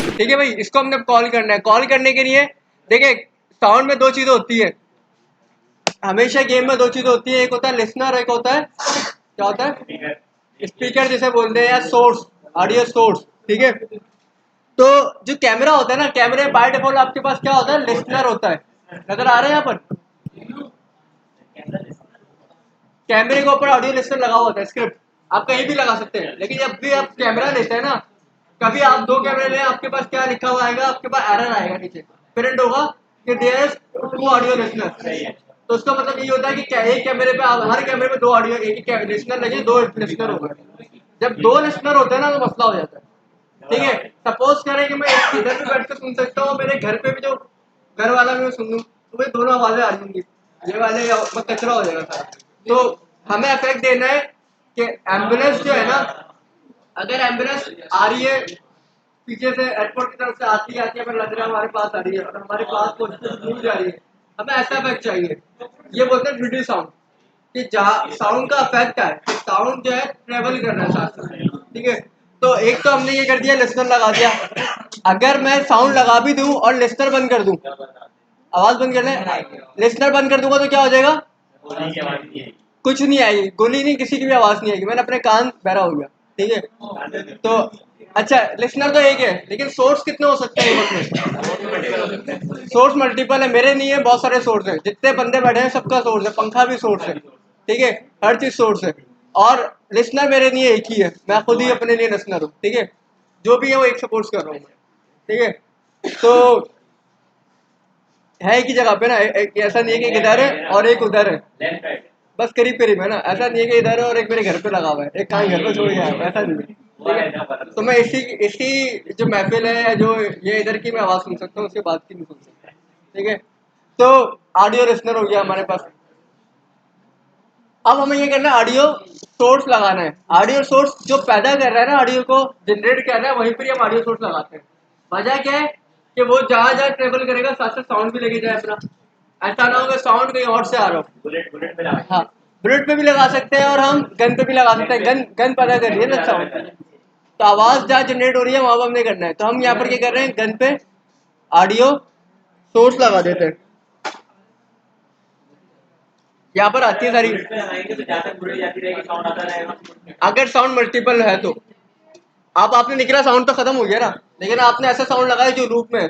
ठीक है भाई। इसको हमने कॉल करना है, कॉल करने के लिए देखिए, साउंड में दो चीजें होती है, हमेशा गेम में दो चीजें होती है, एक होता है लिसनर, एक होता है, क्या होता है, स्पीकर जिसे बोलते हैं, या सोर्स, ऑडियो सोर्स, ठीक है। तो जो कैमरा होता है ना, कैमरे बाय डिफॉल्ट आपके पास क्या होता है, लिसनर होता है, नजर आ रहा है यहाँ पर, कैमरे के ऊपर ऑडियो लिसनर लगा हुआ होता है, स्क्रिप्ट आप कहीं भी लगा सकते हैं। लेकिन जब भी आप कैमरा लेते हैं ना, कभी आप दो कैमरे लें, आपके पास क्या लिखा हुआ आएगा, आपके पास एरर आएगा नीचे, प्रिंट होगा कि there is two audio listener. तो उसका मतलब ये होता है कि एक कैमरे पे आप, हर कैमरे में दो ऑडियो, एक ही लिसनर लगे, दो लिसनर हो गए। जब दो लिसनर होते हैं ना, तो मसला हो जाता है, ठीक है। सपोज करें कि मैं इधर भी बैठ के सुन सकता हूँ, मेरे घर पे भी जो घर वाला भी मैं सुन लूँ, तो भाई दोनों आवाजें आ जाएंगी, ये वाले कचरा हो जाएगा सारा। तो हमें इफेक्ट देना है कि एम्बुलेंस जो है ना, अगर एम्बुलेंस आ रही है पीछे से, एयरपोर्ट की तरफ से आती है, हमें लग रहा है हमारे पास आ रही है, और हमारे पास पहुंचते दूर जा रही है, हमें ऐसा इफेक्ट चाहिए। ये बोलते हैं ड्यूटी साउंड, कि जहाँ साउंड का इफेक्ट है, साउंड जो है ट्रेवल कर रहा है साथ साथ, ठीक है। तो एक तो हमने ये कर दिया, लिसनर लगा दिया। अगर मैं साउंड लगा भी दूं और लिसनर बंद कर दूं, आवाज बंद कर लें, लिसनर बंद कर दूंगा, तो क्या हो जाएगा, कुछ नहीं आएगी, गोली नहीं, किसी की भी आवाज नहीं आएगी, मैंने अपने कान बहरा हो गया, ठीक है। तो अच्छा, लिसनर तो एक है, लेकिन सोर्स कितने हो सकते हैं एक वक्त में? सोर्स मल्टीपल है, मेरे नहीं है, बहुत सारे सोर्स हैं, जितने बंदे बैठे हैं सबका सोर्स है, पंखा भी सोर्स है, ठीक है, हर चीज सोर्स है। और लिसनर मेरे लिए एक ही है, मैं खुद ही अपने लिए लिसनर हूँ, ठीक है, जो भी है वो एक सपोर्ट कर रहा हूँ मैं, ठीक है। तो है एक ही जगह पे ना, ऐसा नहीं है कि एक इधर है और एक उधर है, बस करीब करीब है ना, ऐसा नहीं है कि इधर है और एक मेरे घर पे लगा हुआ है, एक कहीं घर पे छोड़ गया है, ऐसा नहीं है, ठीक है। तो मैं इसी इसी जो महफिल है या जो ये इधर की मैं आवाज़ सुन सकता हूँ, उसके बाद की नहीं सुन सकता, ठीक है। तो ऑडियो लिसनर हो गया हमारे पास। अब हमें ये करना है, ऑडियो सोर्स लगाना है। ऑडियो सोर्स जो पैदा कर रहा है ना, ऑडियो को जनरेट कर रहा है, वहीं पर ही हम ऑडियो सोर्स लगाते हैं। वजह क्या है कि वो जहाँ जहाँ ट्रेवल करेगा साथ साथ साउंड भी लेके जाए अपना, ऐसा ना हो कि साउंड कहीं और से आ रहा हो। बुलेट पे लगा, हाँ, बुलेट पे भी लगा सकते हैं और हम गन पे भी लगा सकते हैं, गन गन पैदा कर रही है ना साउंड, तो आवाज़ जहाँ जनरेट हो रही है वहाँ पर हमने करना है। तो हम यहाँ पर क्या कर रहे हैं, गन पे ऑडियो सोर्स लगा देते हैं, यहाँ पर आती है सारी, अगर साउंड मल्टीपल है तो। अब आपने निकला साउंड तो खत्म हो गया ना, लेकिन आपने ऐसा साउंड लगाया जो लूप में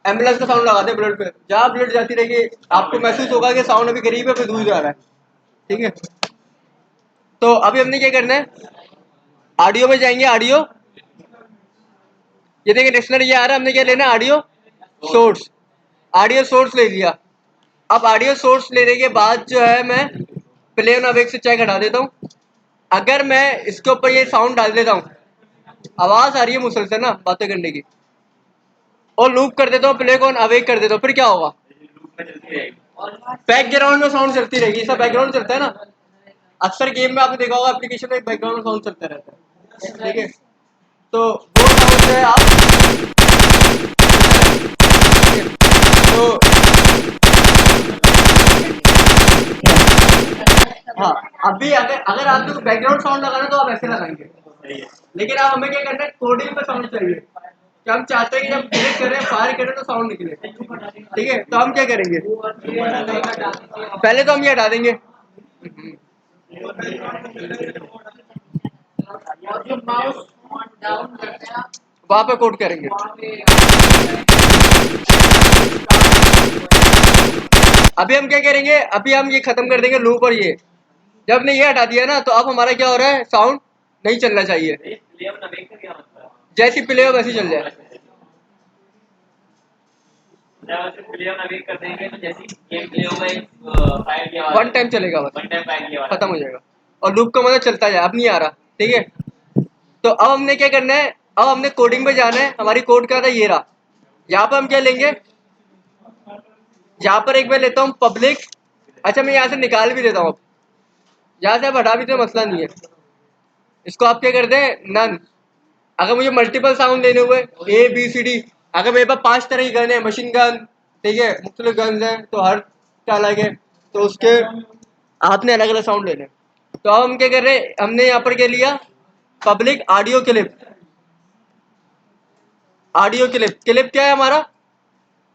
एम्बुलेंस का साउंड लगा दे ब्लड पे, जहाँ ब्लड जाती रहेगी आपको महसूस होगा कि साउंड अभी करीब है फिर दूर जा रहा है, ठीक है। तो अभी हमने क्या करना है, ऑडियो में जाएंगे, ऑडियो, ये देखिए डिक्शनरी ये आ रहा है, हमने क्या लेना है, ऑडियो सोर्स, ऑडियो सोर्स ले लिया। अब ऑडियो सोर्स लेने के बाद जो है मैं प्ले ऑन अवेक से चेक हटा देता हूँ। अगर मैं इसके ऊपर ये साउंड डाल देता हूँ, आवाज आ रही है मुसलसल ना बातें करने की, और लूप कर देता हूँ, प्ले को अवेक कर देता हूँ, फिर क्या होगा, बैकग्राउंड में साउंड चलती रहेगी, सब बैकग्राउंड चलता है ना, अक्सर गेम में आपने देखा होगा एप्लीकेशन में बैकग्राउंड में साउंड चलता रहता है, ठीक है। तो वो साउंड जो है आप, तो हाँ, अभी अगर अगर आपको बैकग्राउंड साउंड लगाना तो आप ऐसे लगाएंगे, लेकिन आप हमें क्या करना है, कोडिंग पे साउंड चाहिए कि हम चाहते हैं कि जब क्लिक करें फायर करें तो साउंड निकले, ठीक है। तो हम क्या करेंगे, पहले तो हम ये हटा देंगे, वहां पे कोड करेंगे। अभी हम क्या करेंगे, अभी हम ये खत्म कर देंगे लूप, और ये जब हमने ये हटा दिया ना, तो अब हमारा क्या हो रहा है, साउंड नहीं चलना चाहिए, जैसी प्ले हो वैसी चल जाए। वन टाइम चलेगा बस, खत्म हो जाएगा, और लूप का मतलब चलता जाए, अब नहीं आ रहा, ठीक है। तो अब हमने क्या करना है, अब हमने कोडिंग पे जाना है, हमारी कोड क्या था, ये रहा। यहाँ पर हम क्या लेंगे, यहाँ पर एक मैं लेता हूँ पब्लिक, अच्छा मैं यहाँ से निकाल भी देता हूँ, यहाँ से आप हटा भी तो मसला नहीं है, इसको आप क्या कर दें, नन। अगर मुझे मल्टीपल साउंड लेने हुए ए बी सी डी, अगर मेरे पास 5 तरह की गन है, मशीन गन, ठीक है, मुख्तलिफ गन है, तो हर का अलग है, तो उसके आपने अलग अलग साउंड लेने। तो अब हम क्या कर रहे हैं, हमने यहाँ पर क्या लिया, public audio clip, audio clip, clip क्या है हमारा,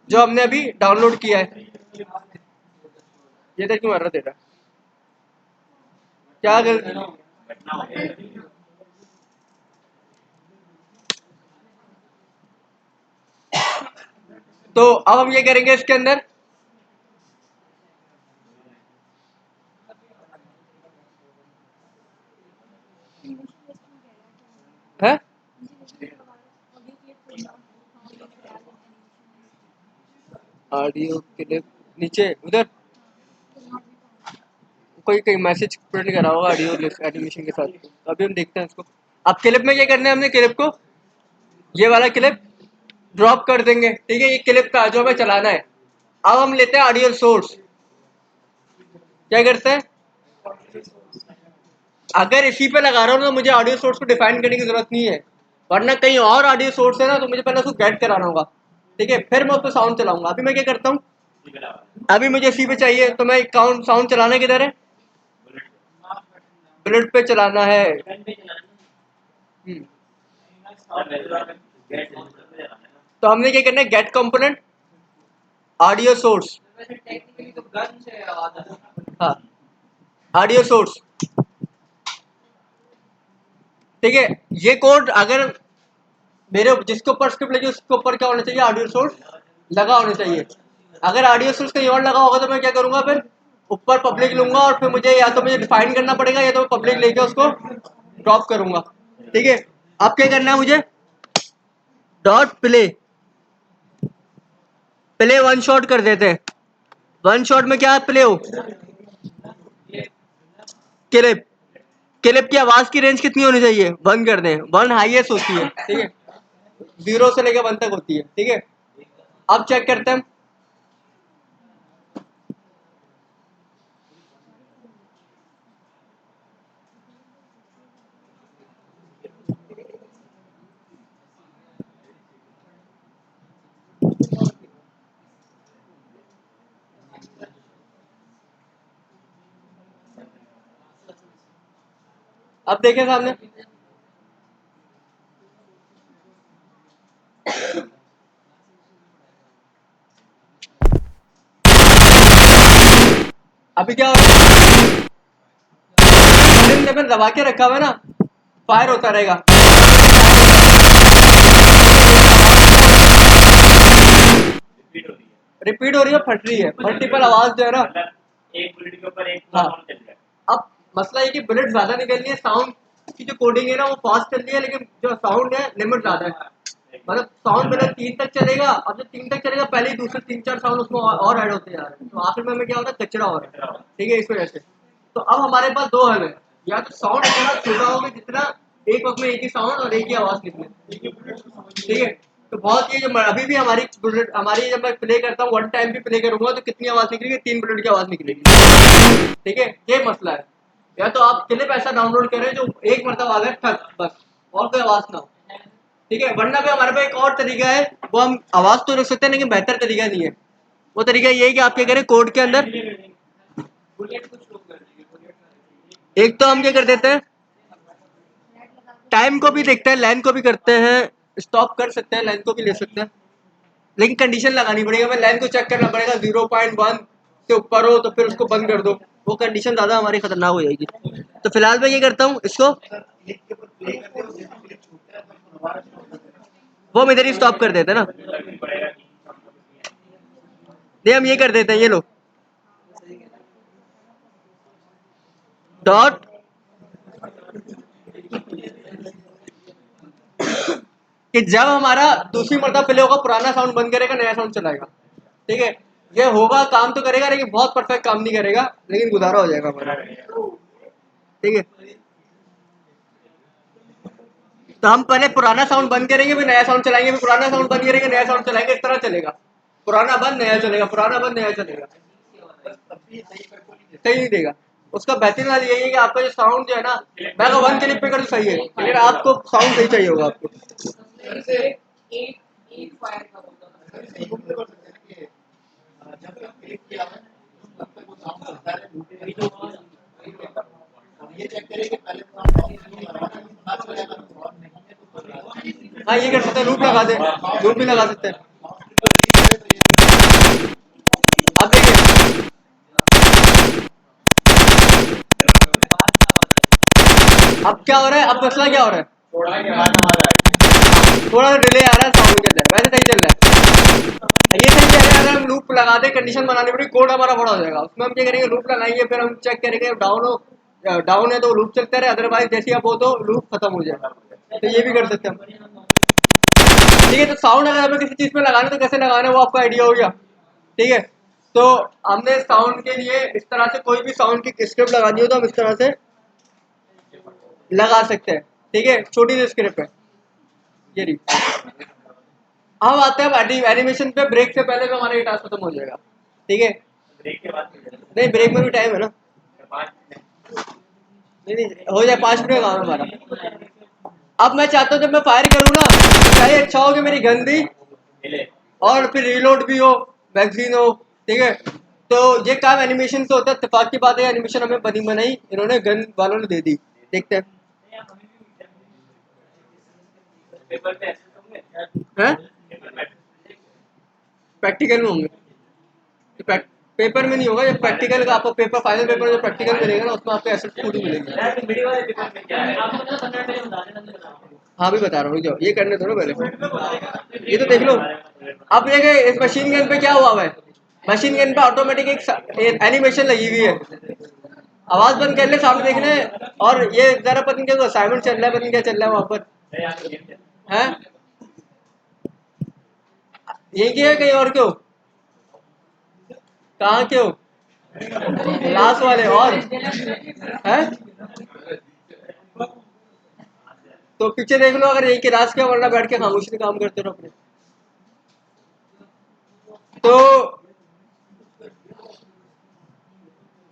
जो हमने अभी डाउनलोड किया है, ये देख क्यों मार रहा तेरा, क्या कर, तो अब हम ये करेंगे इसके अंदर, है ऑडियो क्लिप, नीचे उधर कोई कहीं मैसेज प्रिंट करा होगा ऑडियो एनिमेशन के साथ, तो अभी हम देखते हैं इसको। अब क्लिप में क्या करना है, हमने क्लिप को, ये वाला क्लिप ड्रॉप कर देंगे, ठीक है, ये क्लिप का जो हमें चलाना है। अब हम लेते हैं ऑडियो सोर्स, क्या करते हैं, अगर इसी पे लगा रहा हूँ तो मुझे ऑडियो सोर्स को डिफाइन करने की जरूरत नहीं है, वरना कहीं और ऑडियो सोर्स है ना, तो मुझे पहले उसको गेट कराना होगा, ठीक है, फिर मैं उस पर साउंड चलाऊंगा। अभी मैं क्या करता हूँ, अभी मुझे इसी पे चाहिए, तो मैं साउंड चलाना किधर है, बुलेट पे चलाना है। तो हमने क्या करना है, गेट कंपोनेंट ऑडियो सोर्स, हाँ, ऑडियो सोर्स, ठीक है, ये कोड अगर मेरे जिसके ऊपर स्क्रिप्ट लगी उसके ऊपर क्या होना चाहिए, ऑडियो सोर्स लगा होना चाहिए। अगर ऑडियो सोर्स कहीं और लगा होगा तो मैं क्या करूंगा, फिर ऊपर पब्लिक लूंगा और फिर मुझे या तो मुझे डिफाइन करना पड़ेगा या तो मैं पब्लिक लेके उसको ड्रॉप करूंगा। ठीक है, अब क्या करना है मुझे, dot play, play one shot कर देते हैं। वन शॉट में क्या प्ले हो, क्लिप, क्लिप की आवाज की रेंज कितनी होनी चाहिए, वन कर दें, वन हाईएस्ट होती है। ठीक है, 0 से लेकर 1 तक होती है। ठीक है, अब चेक करते हैं। अब देखें सामने, अभी क्या हो रहा है, लेवल दबा के रखा हुआ है ना, फायर होता रहेगा। रिपीट हो रही है, फट रही है, मल्टीपल आवाज जो है ना,
एक बुलेट के ऊपर एक
हाँ।
साउंड चल रहा है।
अब मसला ये कि बुलेट ज्यादा निकल रही है, साउंड की जो कोडिंग है ना वो फास्ट चल रही है, लेकिन जो साउंड है लिमिट ज्यादा है। मतलब साउंड पहले 3 तक चलेगा, अब जब 3 तक चलेगा पहले ही दूसरे 3-4 साउंड उसमें और ऐड होते जा रहे हैं, तो आखिर में हमें क्या होता है, कचरा हो रहा है। ठीक है, इस वजह से तो अब हमारे पास दो हल है, या तो साउंड इतना छोटा होगा जितना एक वक्त में एक ही साउंड और एक ही आवाज निकले। ठीक है, तो बहुत ये जो अभी भी हमारी बुलेट, हमारी जब मैं प्ले करता हूँ, वन टाइम भी प्ले करूंगा तो कितनी आवाज निकलेगी, 3 बुलेट की आवाज निकलेगी। ठीक है, ये मसला है। या तो आप क्लिप ऐसा डाउनलोड करें जो एक मरतबा आ गए ठक बस, और कोई आवाज ना हो। ठीक है, वरना भी हमारे पास एक और तरीका है, वो हम आवाज तो रख सकते हैं लेकिन बेहतर तरीका नहीं है। वो तरीका ये है कि आप क्या करें, कोड के अंदर एक तो हम क्या कर देते हैं, टाइम को भी देखते हैं, लाइन को भी करते हैं, स्टॉप कर सकते हैं, लाइन को भी ले सकते हैं, लेकिन कंडीशन लगानी पड़ेगी, हमें लाइन को चेक करना पड़ेगा, 0.1 से ऊपर हो तो फिर उसको बंद कर दो, वो कंडीशन ज्यादा हमारी खतरनाक हो जाएगी। तो फिलहाल मैं ये करता हूँ, इसको वो हम इधर ही स्टॉप कर देते हैं ना, नहीं हम ये कर देते हैं, ये लो, डॉट कि जब हमारा दूसरी मरतबा प्ले होगा पुराना साउंड बंद करेगा, नया साउंड चलाएगा। ठीक है, ये होगा, काम तो करेगा लेकिन बहुत परफेक्ट काम नहीं करेगा, लेकिन गुजारा हो जाएगा हमारा। ठीक है, तो हम पहले पुराना साउंड बंद करेंगे फिर नया साउंड चलाएंगे, फिर पुराना साउंड बंद करेंगे नया साउंड चलाएंगे, इस तरह चलेगा, पुराना बंद नया चलेगा, पुराना बंद नया चलेगा, सही नहीं देगा। उसका बेहतरीन हाल यही है कि आपका जो साउंड जो है ना, मैं अगर 1 क्लिप पे करूँ सही है, लेकिन आपको साउंड सही चाहिए होगा आपको। हाँ ये कर सकते हैं, लूप लगा दे, लूप भी लगा सकते हैं। अब देखिए, अब क्या हो रहा है, अब मसला क्या हो रहा है, थोड़ा सा डिले आ रहा है साउंड के अंदर, वैसे सही चल रहा है, ये सही चल रहा है। अगर हम लूप लगा दे, कंडीशन बनानी पड़ेगी, कोड हमारा बड़ा हो जाएगा, उसमें हम क्या करेंगे, लूप लगाएंगे, फिर हम चेक करेंगे डाउन हो, डाउन है तो लूप चलता रहे, अदरवाइज जैसे आप हो तो लूप खत्म हो जाएगा। तो ये भी कर सकते हैं हम। ठीक है, तो साउंड अगर हमें किसी चीज में लगाना है तो कैसे लगाना है वो आपको आइडिया हो गया। ठीक है, तो हमने साउंड के लिए इस तरह से कोई भी साउंड की स्क्रिप्ट लगानी हो तो हम इस तरह से लगा सकते हैं। ठीक है, छोटी सी स्क्रिप्ट है ये रही। हम आते हैं एनिमेशन पे, ब्रेक से पहले तो हमारा ये टास्क खत्म हो जाएगा। ठीक है,
ब्रेक के बाद
नहीं ब्रेक में भी टाइम है ना,
5
नहीं नहीं हो जाए, 5 मिनट का काम है हमारा। अब मैं चाहता हूँ जब मैं फायर करूँ ना तो चाहिए अच्छा हो कि मेरी गंदी
मिले
और फिर रीलोड भी हो, मैगजीन हो। ठीक है, तो ये काम एनिमेशन से होता है, इत्तेफाक की बात है, एनिमेशन हमें बनी बनाई इन्होंने गन वालों ने दे दी। देखते हैं
पेपर पे ऐसे होंगे,
हैं,
पेपर पे
प्रैक्टिकल में होंगे, तो पेपर में नहीं होगा, ये प्रैक्टिकल का आपको पेपर, फाइनल पेपर जो प्रैक्टिकल मिलेगा ना उसमें आपको एसेट पूरी मिलेगी।
वीडियो वाले पेपर में क्या है? आपको मतलब 15 मिनट में बता देना।
हाँ भी बता रहा हूँ, जो ये करने दो ना पहले, ये तो देख लो। अब ये इस मशीन गन पे क्या हुआ है, मशीन गन पे ऑटोमेटिक एक एनिमेशन लगी हुई है। आवाज बंद कर ले, सामने देख ले। और ये जरा पता नहीं क्या असाइनमेंट चल रहा है, पता नहीं क्या चल रहा है वहाँ पर है। यही क्या है, कहीं और क्यों, कहाँ क्यों, लास्ट वाले और है। तो पीछे देख लो, अगर यही के रास क्या, वरना बैठ के खामोशी से काम करते रहो अपने। तो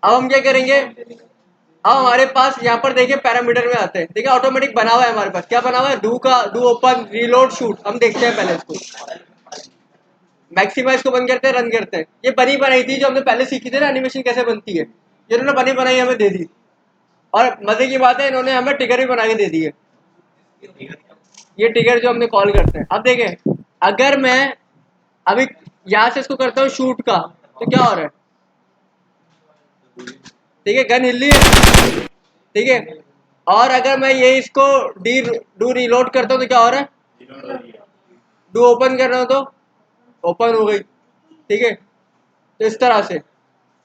अब हम क्या करेंगे, अब हमारे पास यहाँ पर देखिए पैरामीटर में आते हैं, देखिए ऑटोमेटिक बना हुआ है हमारे पास, क्या बना हुआ है, डू ओपन रीलोड शूट। हम देखते हैं पहले इसको, मैक्सिमाइज को बंद करते हैं, रन करते हैं। ये बनी बनाई थी जो हमने पहले सीखी थी ना, एनिमेशन कैसे बनती है, ये इन्होंने बनी बनाई हमें दे दी। और मजे की बात है, इन्होंने हमें टिगर भी बना के दे दी है। ये टिगर जो हमने कॉल करते हैं। अब देखें, अगर मैं अभी यहाँ से इसको करता हूँ शूट का, तो क्या हो रहा है, ठीक है, गन हिल रही है, ठीक है। और अगर मैं ये इसको डू रीलोड करता हूँ तो क्या हो रहा है, डू ओपन कर रहा हूँ तो ओपन हो गई, ठीक है। तो इस तरह से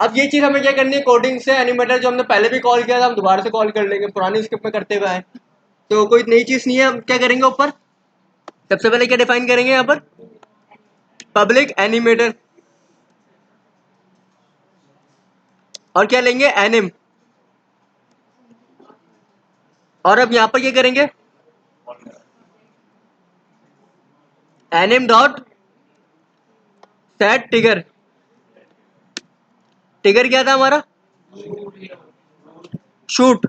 अब ये चीज़ हमें क्या करनी है, कोडिंग से एनिमेटर जो हमने पहले भी कॉल किया था, हम दोबारा से कॉल कर लेंगे, पुरानी स्क्रिप्ट में करते हुए आए, तो कोई नई चीज़ नहीं है। हम क्या करेंगे, ऊपर सबसे पहले क्या डिफाइन करेंगे, यहाँ पर पब्लिक एनिमेटर, और क्या लेंगे, एनिम। और अब यहाँ पर क्या करेंगे, एनिम डॉट सेट टिगर। टिगर क्या था हमारा, शूट।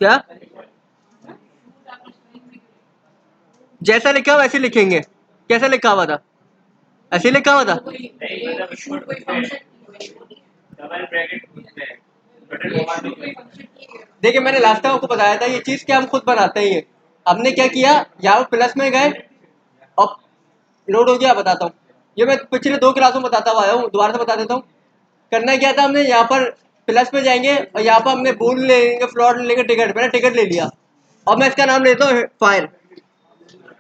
क्या, जैसा लिखा हुआ वैसे लिखेंगे, कैसा लिखा हुआ था, ऐसे लिखा हुआ था। देखिए मैंने लास्ट टाइम आपको बताया था, ये चीज़ क्या हम खुद बनाते हैं। ये हमने क्या किया, यहाँ प्लस में गए और लोड हो गया, बताता हूँ। ये मैं पिछले 2 क्लासों में बताता हुआ आया हूँ, दोबारा से बता देता हूँ। करना क्या था, हमने यहाँ पर प्लस में जाएंगे और यहाँ पर हमने बूल ले लेंगे, फ्लॉट ले लेंगे, टिकट, मैंने टिकट ले लिया और मैं इसका नाम लेता हूँ फायर।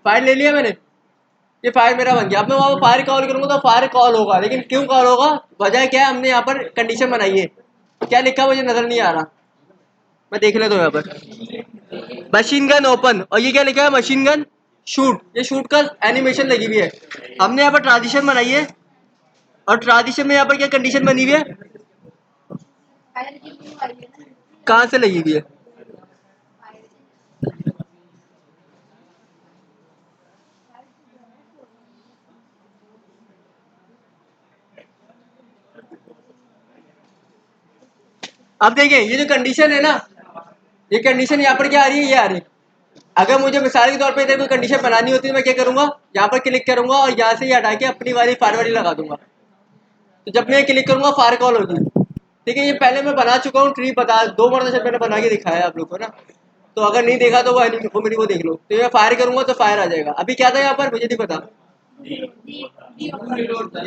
फायर ले लिया मैंने, ये फायर मेरा बन गया। अब मैं वहाँ पर फायर कॉल करूँगा तो फायर कॉल होगा, लेकिन क्यों कॉल होगा, वजह क्या है, हमने यहाँ पर कंडीशन बनाई है। क्या लिखा मुझे नजर नहीं आ रहा, मैं देख लेता हूँ यहाँ पर, मशीन गन ओपन, और ये क्या लिखा है, मशीन गन शूट। ये शूट का एनिमेशन लगी हुई है। हमने यहाँ पर ट्रांजिशन बनाई है, और ट्रांजिशन में यहाँ पर क्या कंडीशन बनी हुई है, कहाँ से लगी हुई है, अब देखें ये जो कंडीशन है ना, ये कंडीशन यहाँ पर क्या आ रही है, ये आ रही है। अगर मुझे मिसाल के तौर पर इधर कोई कंडीशन बनानी होती है, मैं क्या करूंगा, यहाँ पर क्लिक करूंगा और यहाँ से ये हटा के अपनी वाली फायर वाली लगा दूंगा। तो जब मैं क्लिक करूंगा फायर कॉल होगी, ठीक है। ये पहले मैं बना चुका हूँ, ट्री बता 2 मरतबा से मैंने बना के दिखाया है आप लोग को ना, तो अगर नहीं देखा तो वो मेरी वो देख लो। तो मैं फायर करूंगा तो फायर आ जाएगा। अभी क्या था यहाँ पर, मुझे नहीं पता,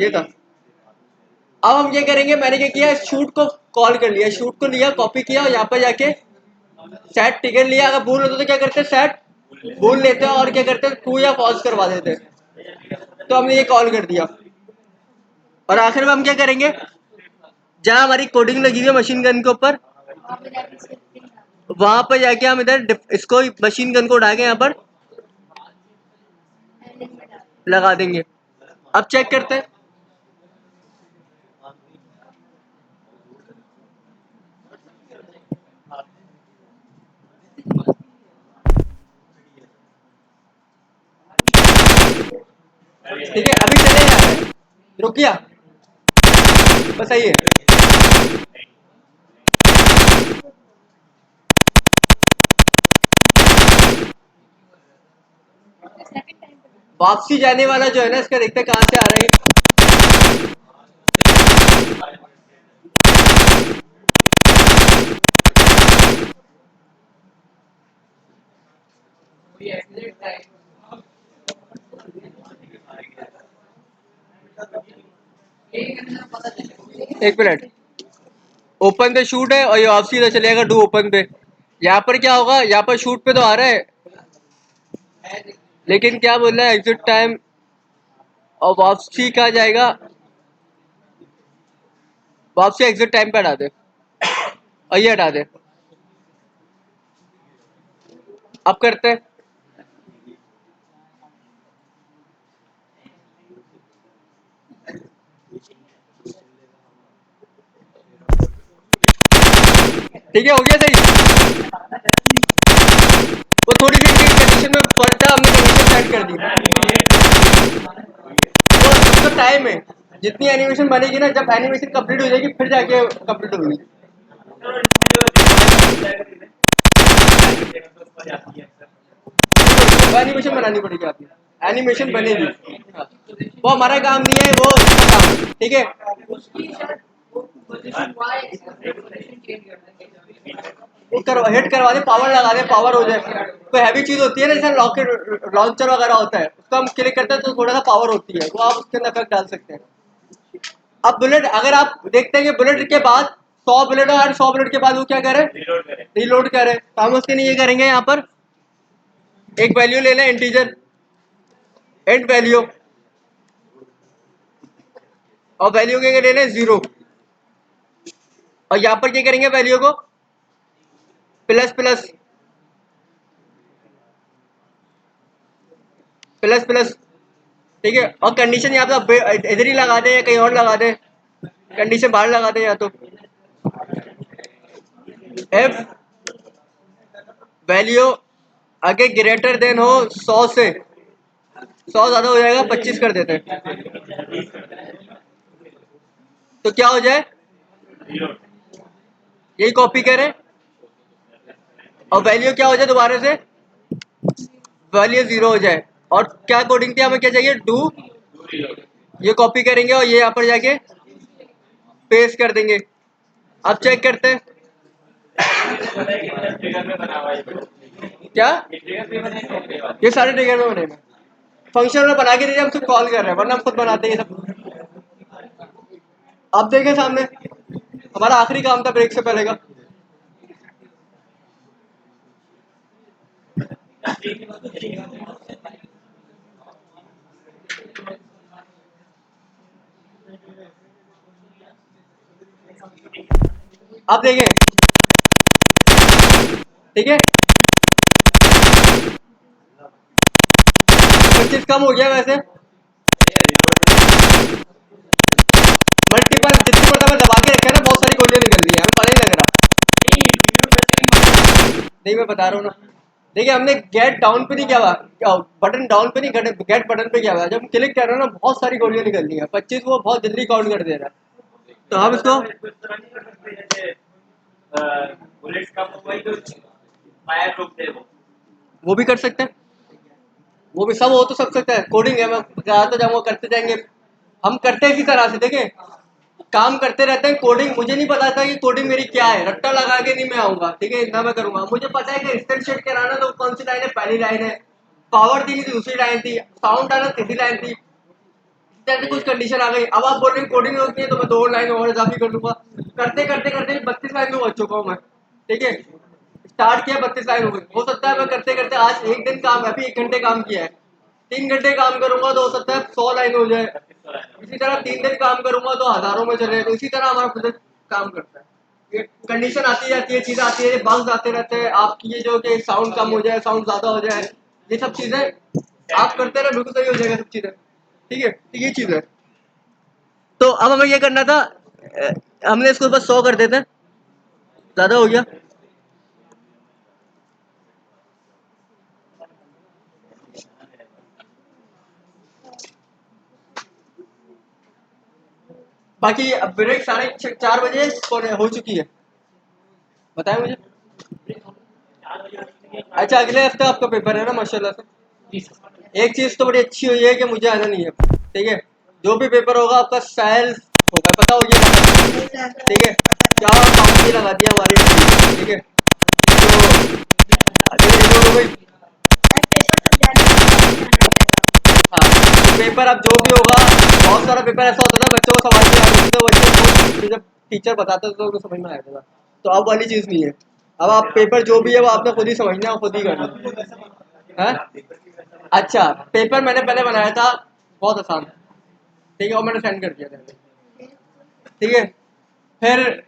ये था। अब हम ये करेंगे, मैंने क्या किया, शूट को कॉल कर लिया, शूट को लिया, कॉपी किया और यहाँ पर जाके सेट टिकट लिया। अगर भूल होता तो क्या करते, सेट भूल लेते हैं और क्या करते हैं, ट्रू या फॉल्स करवा देते हैं। तो हमने ये कॉल कर दिया, और आखिर में हम क्या करेंगे, जहाँ हमारी कोडिंग लगी हुई है मशीन गन के ऊपर, वहां पर जाके हम इधर इसको मशीन गन को उठा के यहाँ पर लगा देंगे। अब चेक करते हैं, ठीक है। अभी चले जा रहे हैं, रुक गया, बस सही है। वापसी जाने वाला जो है ना, इसका देखते हैं कहाँ से आ रहा है। एक मिनट, ओपन पे शूट है और ये ऑफ सीधा चलेगा डू ओपन पे। यहाँ पर क्या होगा, यहाँ पर शूट पे तो आ रहा है, लेकिन क्या बोल रहा है एग्जिट टाइम और वापसी कहाँ जाएगा, वापसी एग्जिट टाइम पे हटा दे और ये हटा दे। अब करते हैं, ठीक है, हो गया सही। वो थोड़ी सी कंडीशन में फर्क था, हमने कंडीशन सेट कर दी। तो उसका टाइम है, जितनी एनिमेशन बनेगी ना, जब एनिमेशन कंप्लीट हो जाएगी फिर जाके कंप्लीट होगी। वो एनिमेशन बनानी पड़ेगी आपने, एनिमेशन बनेगी। हाँ। वो हमारा काम नहीं है, वो उसका काम है, ठीक है। वो हिट करवा दे, पावर लगा दे, पावर हो जाए। कोई हैवी चीज होती है ना, जैसे रॉकेट लॉन्चर वगैरह होता है, उसको हम क्लिक करते हैं तो थोड़ा सा पावर होती है, वो आप उसके अंदर इफेक्ट डाल सकते हैं। अब बुलेट, अगर आप देखते हैं कि बुलेट के बाद 100 बुलेट और 100 बुलेट के बाद वो क्या करे, रीलोड करे, तो हम उसके लिए ये करेंगे, यहाँ पर एक वैल्यू ले लें, इंटीजर एंड वैल्यू, और वैल्यू के ले लें 0, और यहाँ पर क्या करेंगे, वैल्यू को प्लस प्लस प्लस प्लस, ठीक है। और कंडीशन यहाँ पे इधर ही लगा दें या कहीं और लगा दें, कंडीशन बाहर लगा दें, या तो एफ वैल्यू आगे ग्रेटर देन हो 100 से, 100 ज्यादा हो जाएगा 25 कर देते हैं, तो क्या हो जाए, यही कॉपी करें और वैल्यू क्या हो जाए दोबारा से, वैल्यू 0 हो जाए। और क्या कोडिंग थी, हमें क्या चाहिए, डू, ये कॉपी करेंगे और ये यहाँ पर जाके पेस्ट कर देंगे। अब चेक करते हैं क्या, ये सारे ट्रिगर में बने, फंक्शन में बना के दीजिए, हम सिर्फ कॉल कर रहे हैं, वरना हम खुद बनाते हैं ये सब। आप देखें सामने, हमारा आखिरी काम था ब्रेक से पहले का। आप देखें, ठीक है, 25 कम हो गया वैसे, मल्टीपल जितनी मरतबा दबा के रखा है ना, बहुत सारी गोलियां निकल रही है, हमें पता ही लग रहा। नहीं, मैं बता रहा हूँ ना, देखिए हमने गेट डाउन पे नहीं किया हुआ, बटन डाउन पे नहीं, गेट बटन पे किया हुआ, जब हम क्लिक कर रहे हैं ना, बहुत सारी गोलियां निकल रही है, 25 वो बहुत जल्दी काउंट कर दे रहा है। तो हम इसको वो भी कर सकते हैं, वो भी सब हो तो सब सकता है, कोडिंग है, मैं बताता जाऊंगा, करते जाएंगे। हम करते हैं इसी तरह से, देखें काम करते रहते हैं। कोडिंग मुझे नहीं पता था कि कोडिंग मेरी क्या है, रट्टा लगा के नहीं मैं आऊंगा, ठीक है, इतना मैं करूंगा। मुझे पता है कि इंस्टेंट शेड कराना तो कौन सी लाइन है, पहली लाइन है, पावर दी थी दूसरी लाइन थी, साउंड आना तीसरी लाइन थी, जैसे कुछ कंडीशन आ गई। अब आप बोल रहे हैं कोडिंग होती है तो मैं 2 लाइन और इजाफी कर दूंगा, करते करते करते 32 लाइन में पहुंच चुका हूँ मैं, ठीक है। स्टार्ट किया 32 लाइन हो गई, हो सकता है मैं करते करते आज एक दिन काम, अभी 1 घंटे काम किया है, 3 घंटे काम करूंगा तो हो सकता है 100 लाइन हो जाए। इसी तरह 3 दिन काम करूंगा तो हजारों में चले, तो इसी तरह हमारा प्रोजेक्ट काम करता है। ये कंडीशन आती जाती है, चीजें आती है, बग्स आते रहते हैं, आपकी ये जो कि साउंड कम हो जाए, साउंड ज्यादा हो जाए, ये सब चीजें आप करते रहे, बिल्कुल सही हो जाएगा सब चीजें, ठीक है। तो ये चीज है। तो अब हमें ये करना था, हमने इसको बस 100 कर देते हैं, ज्यादा हो गया। बाकी अब ब्रेक 4:30 बजे हो चुकी है, बताएं मुझे। अच्छा, अगले हफ्ते आपका पेपर है ना, माशाल्लाह से। एक चीज तो बड़ी अच्छी हुई है कि मुझे आना नहीं है, ठीक है। जो भी पेपर होगा आपका साइंस होगा, पता हो गया, ठीक है। क्या पाबंदी लगा दिया हमारी, ठीक है। तो अच्छा, रिकॉर्ड हो गई, पेपर अब जो भी होगा, बहुत सारा पेपर ऐसा होता था बच्चों को सवाल नहीं आते थे, तो बच्चों को जब टीचर बताता था तो उनको समझ में आ जाता था। तो अब वाली चीज़ नहीं है, अब आप पेपर जो भी है वो आपने खुद ही समझना है और खुद ही करना है। अच्छा, पेपर मैंने पहले बनाया था, बहुत आसान, ठीक है, और मैंने सेंड कर दिया था, ठीक है। फिर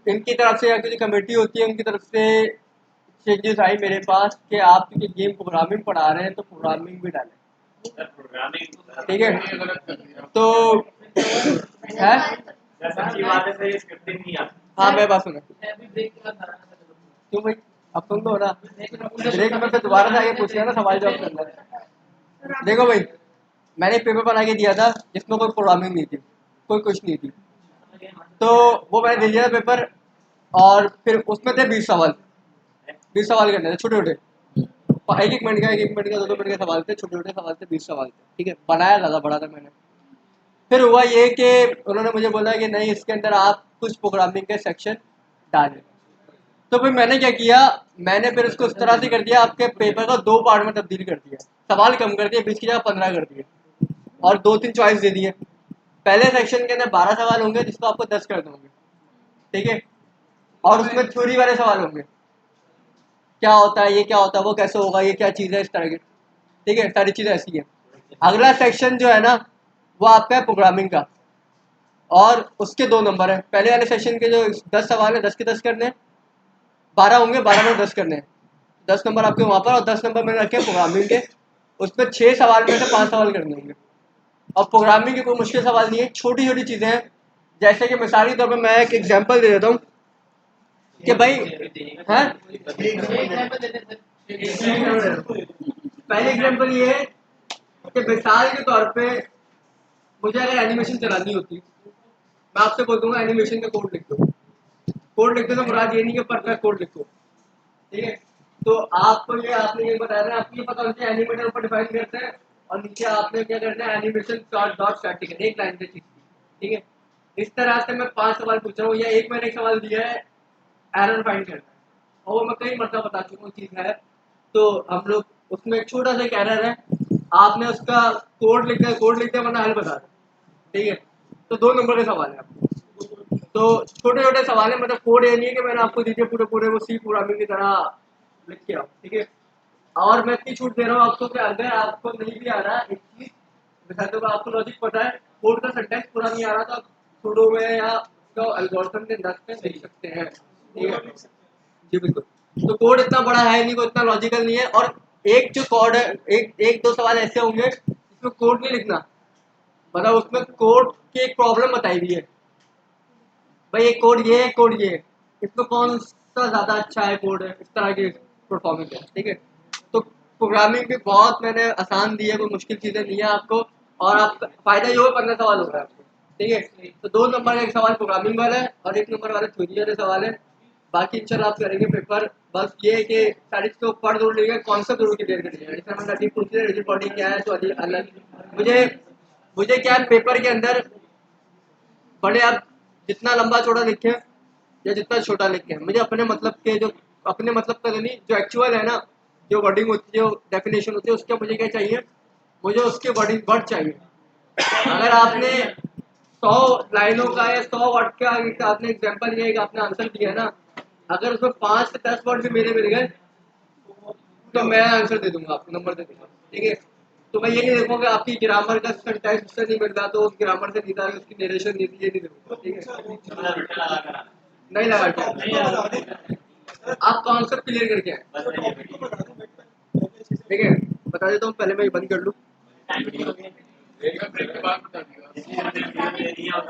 इनकी तरफ से या जो कमेटी होती है उनकी तरफ से चेंजेस आई मेरे पास कि आप क्योंकि गेम प्रोग्रामिंग पढ़ा रहे हैं तो प्रोग्रामिंग भी डालें, ठीक है। तो है हाँ, मैं बात सुना क्यों भाई, अब तुम तो हो ना ब्रेक में, फिर दोबारा से आगे पूछना ना, सवाल जवाब करना है। देखो भाई, मैंने एक पेपर बना के दिया था जिसमें कोई प्रोग्रामिंग नहीं थी, कोई कुछ नहीं थी, तो वो मैंने दे दिया था पेपर, और फिर उसमें थे 20 सवाल, 20 सवाल करने थे छोटे छोटे, एक एक मिनट का, एक एक मिनट का, दो दो मिनट के सवाल थे, छोटे छोटे सवाल थे, 20 सवाल थे, ठीक है। बनाया ज़्यादा बड़ा था मैंने। फिर हुआ ये कि उन्होंने मुझे बोला कि नहीं, इसके अंदर आप कुछ प्रोग्रामिंग के सेक्शन डालें। तो फिर मैंने क्या किया, मैंने फिर उसको इस तरह से कर दिया, आपके पेपर को 2 पार्ट में तब्दील कर दिया, सवाल कम कर दिए, 20 की जगह 15 कर दिए, और 2-3 चॉइस दे दिए। पहले सेक्शन के अंदर 12 सवाल होंगे जिसको आपको 10 कर दूंगे, ठीक है, और उसमें थ्योरी वाले सवाल होंगे, क्या होता है, ये क्या होता है, वो कैसे होगा, ये क्या चीज़ है, इस तरह की, ठीक है, सारी चीज़ें ऐसी है। अगला सेक्शन जो है ना, वो आपका है प्रोग्रामिंग का, और उसके 2 नंबर है। पहले वाले सेक्शन के जो 10 सवाल है, 10 के 10 करने हैं, 12 होंगे, 12 में 10 करने हैं, 10 नंबर आपके वहाँ पर, और 10 नंबर मैंने रखे प्रोग्रामिंग के, उसमें 6 सवाल में से 5 सवाल करने होंगे। और प्रोग्रामिंग के कोई मुश्किल सवाल नहीं है, छोटी छोटी चीज़ें हैं, जैसे कि मिसाली तौर पर मैं एक एग्जांपल दे देता हूँ कि भाई हैं, पहले एग्जांपल ये है कि मिसाल के तौर पे मुझे अगर एनिमेशन चलानी होती, मैं आपसे बोल दूंगा एनिमेशन का कोड लिख दो। कोड लिखते तो मुराद ये नहीं कि परफेक्ट कोड लिखो, ठीक है। तो आपको ये, आपने ये बताया ना, आपको ये पता होना चाहिए एनिमेटर ऊपर डिफाइन करते हैं, और नीचे आपने क्या करना है, एनिमेशन डॉट स्टैटिक है, एक लाइन से चीज, ठीक है। इस तरह से मैं 5 सवाल पूछ रहा हूँ, या एक मैंने एक सवाल दिया है एरर फाइंड करना है, और वो मैं कई मरतबा बता चुका हूँ चीज़ है। तो हम लोग उसमें एक छोटा सा एक एरर है, आपने उसका कोड लिख दिया, वरना हल बता दें, ठीक है। तो 2 नंबर के सवाल है आपको, तो छोटे छोटे सवाल है, मतलब कोड ये नहीं है कि मैंने आपको दीजिए पूरे पूरे वो सी प्रोग्रामिंग की तरह लिख के आओ, ठीक है। और मैं इतनी छूट दे रहा हूँ आपको कि अगर आपको नहीं भी आ रहा एक चीज़, मिसाल को आपको लॉजिक पता है, कोड का सिंटैक्स पूरा नहीं आ रहा, तो आप सुडो में या उसका एल्गोरिथम के अंदर में देख सकते हैं, ठीक है जी, बिल्कुल। तो कोड इतना बड़ा है नहीं, कोई इतना लॉजिकल नहीं है, और एक जो कोड है, एक दो सवाल ऐसे होंगे जिसमें कोड नहीं लिखना, मतलब उसमें कोड की एक प्रॉब्लम बताई हुई है, भाई ये कोड ये है, कोड ये है, इसमें कौन सा ज़्यादा अच्छा है कोड है, इस तरह की परफॉर्मेंस है, ठीक है। तो प्रोग्रामिंग भी बहुत मैंने आसान दी है, कोई मुश्किल चीज़ें नहीं है आपको, और आप फ़ायदा ये हो 15 सवाल हो रहा है आपको, ठीक है। तो 2 नंबर का एक सवाल प्रोग्रामिंग वाला है, और 1 नंबर वाले थ्योरी वाले सवाल है। बाकी इंशाल्लाह आप करेंगे पेपर, बस ये है कि सारी चीज़ को पढ़ जरूर लीजिएगा, कॉन्सेप्ट जरूर क्लियर कर लीजिएगा। जैसे मैंने अभी पूछ लिया रिजिड बॉडी क्या है, तो अलग मुझे मुझे क्या है, पेपर के अंदर बड़े आप जितना लंबा चौड़ा लिखें या जितना छोटा लिखें, मुझे अपने मतलब के जो, अपने मतलब का नहीं, जो एक्चुअल है ना, जो वर्डिंग होती है, जो डेफिनेशन होती है, उसका मुझे क्या चाहिए, मुझे उसके वर्डिंग वर्ड चाहिए। अगर आपने 100 लाइनों का या 100 वर्ड का एक आपने एग्जाम्पल दिया, एक आपने आंसर दिया ना, अगर उसमें 5 से 10 वर्ड भी मेरे मिल गए तो मैं आंसर दे दूंगा, आपको नंबर दे दूंगा, ठीक है। तो मैं ये नहीं देखूंगा आपकी ग्रामर का सेंटेंस उससे नहीं मिल रहा तो उस ग्रामर से नहीं था, उसकी नरेशन नहीं थी, ये नहीं देखूंगा, ठीक है। नहीं लगा क्या, आप कॉन्सेप्ट क्लियर करके आए, ठीक है। बता देता हूँ, पहले मैं ये बंद कर लूँ।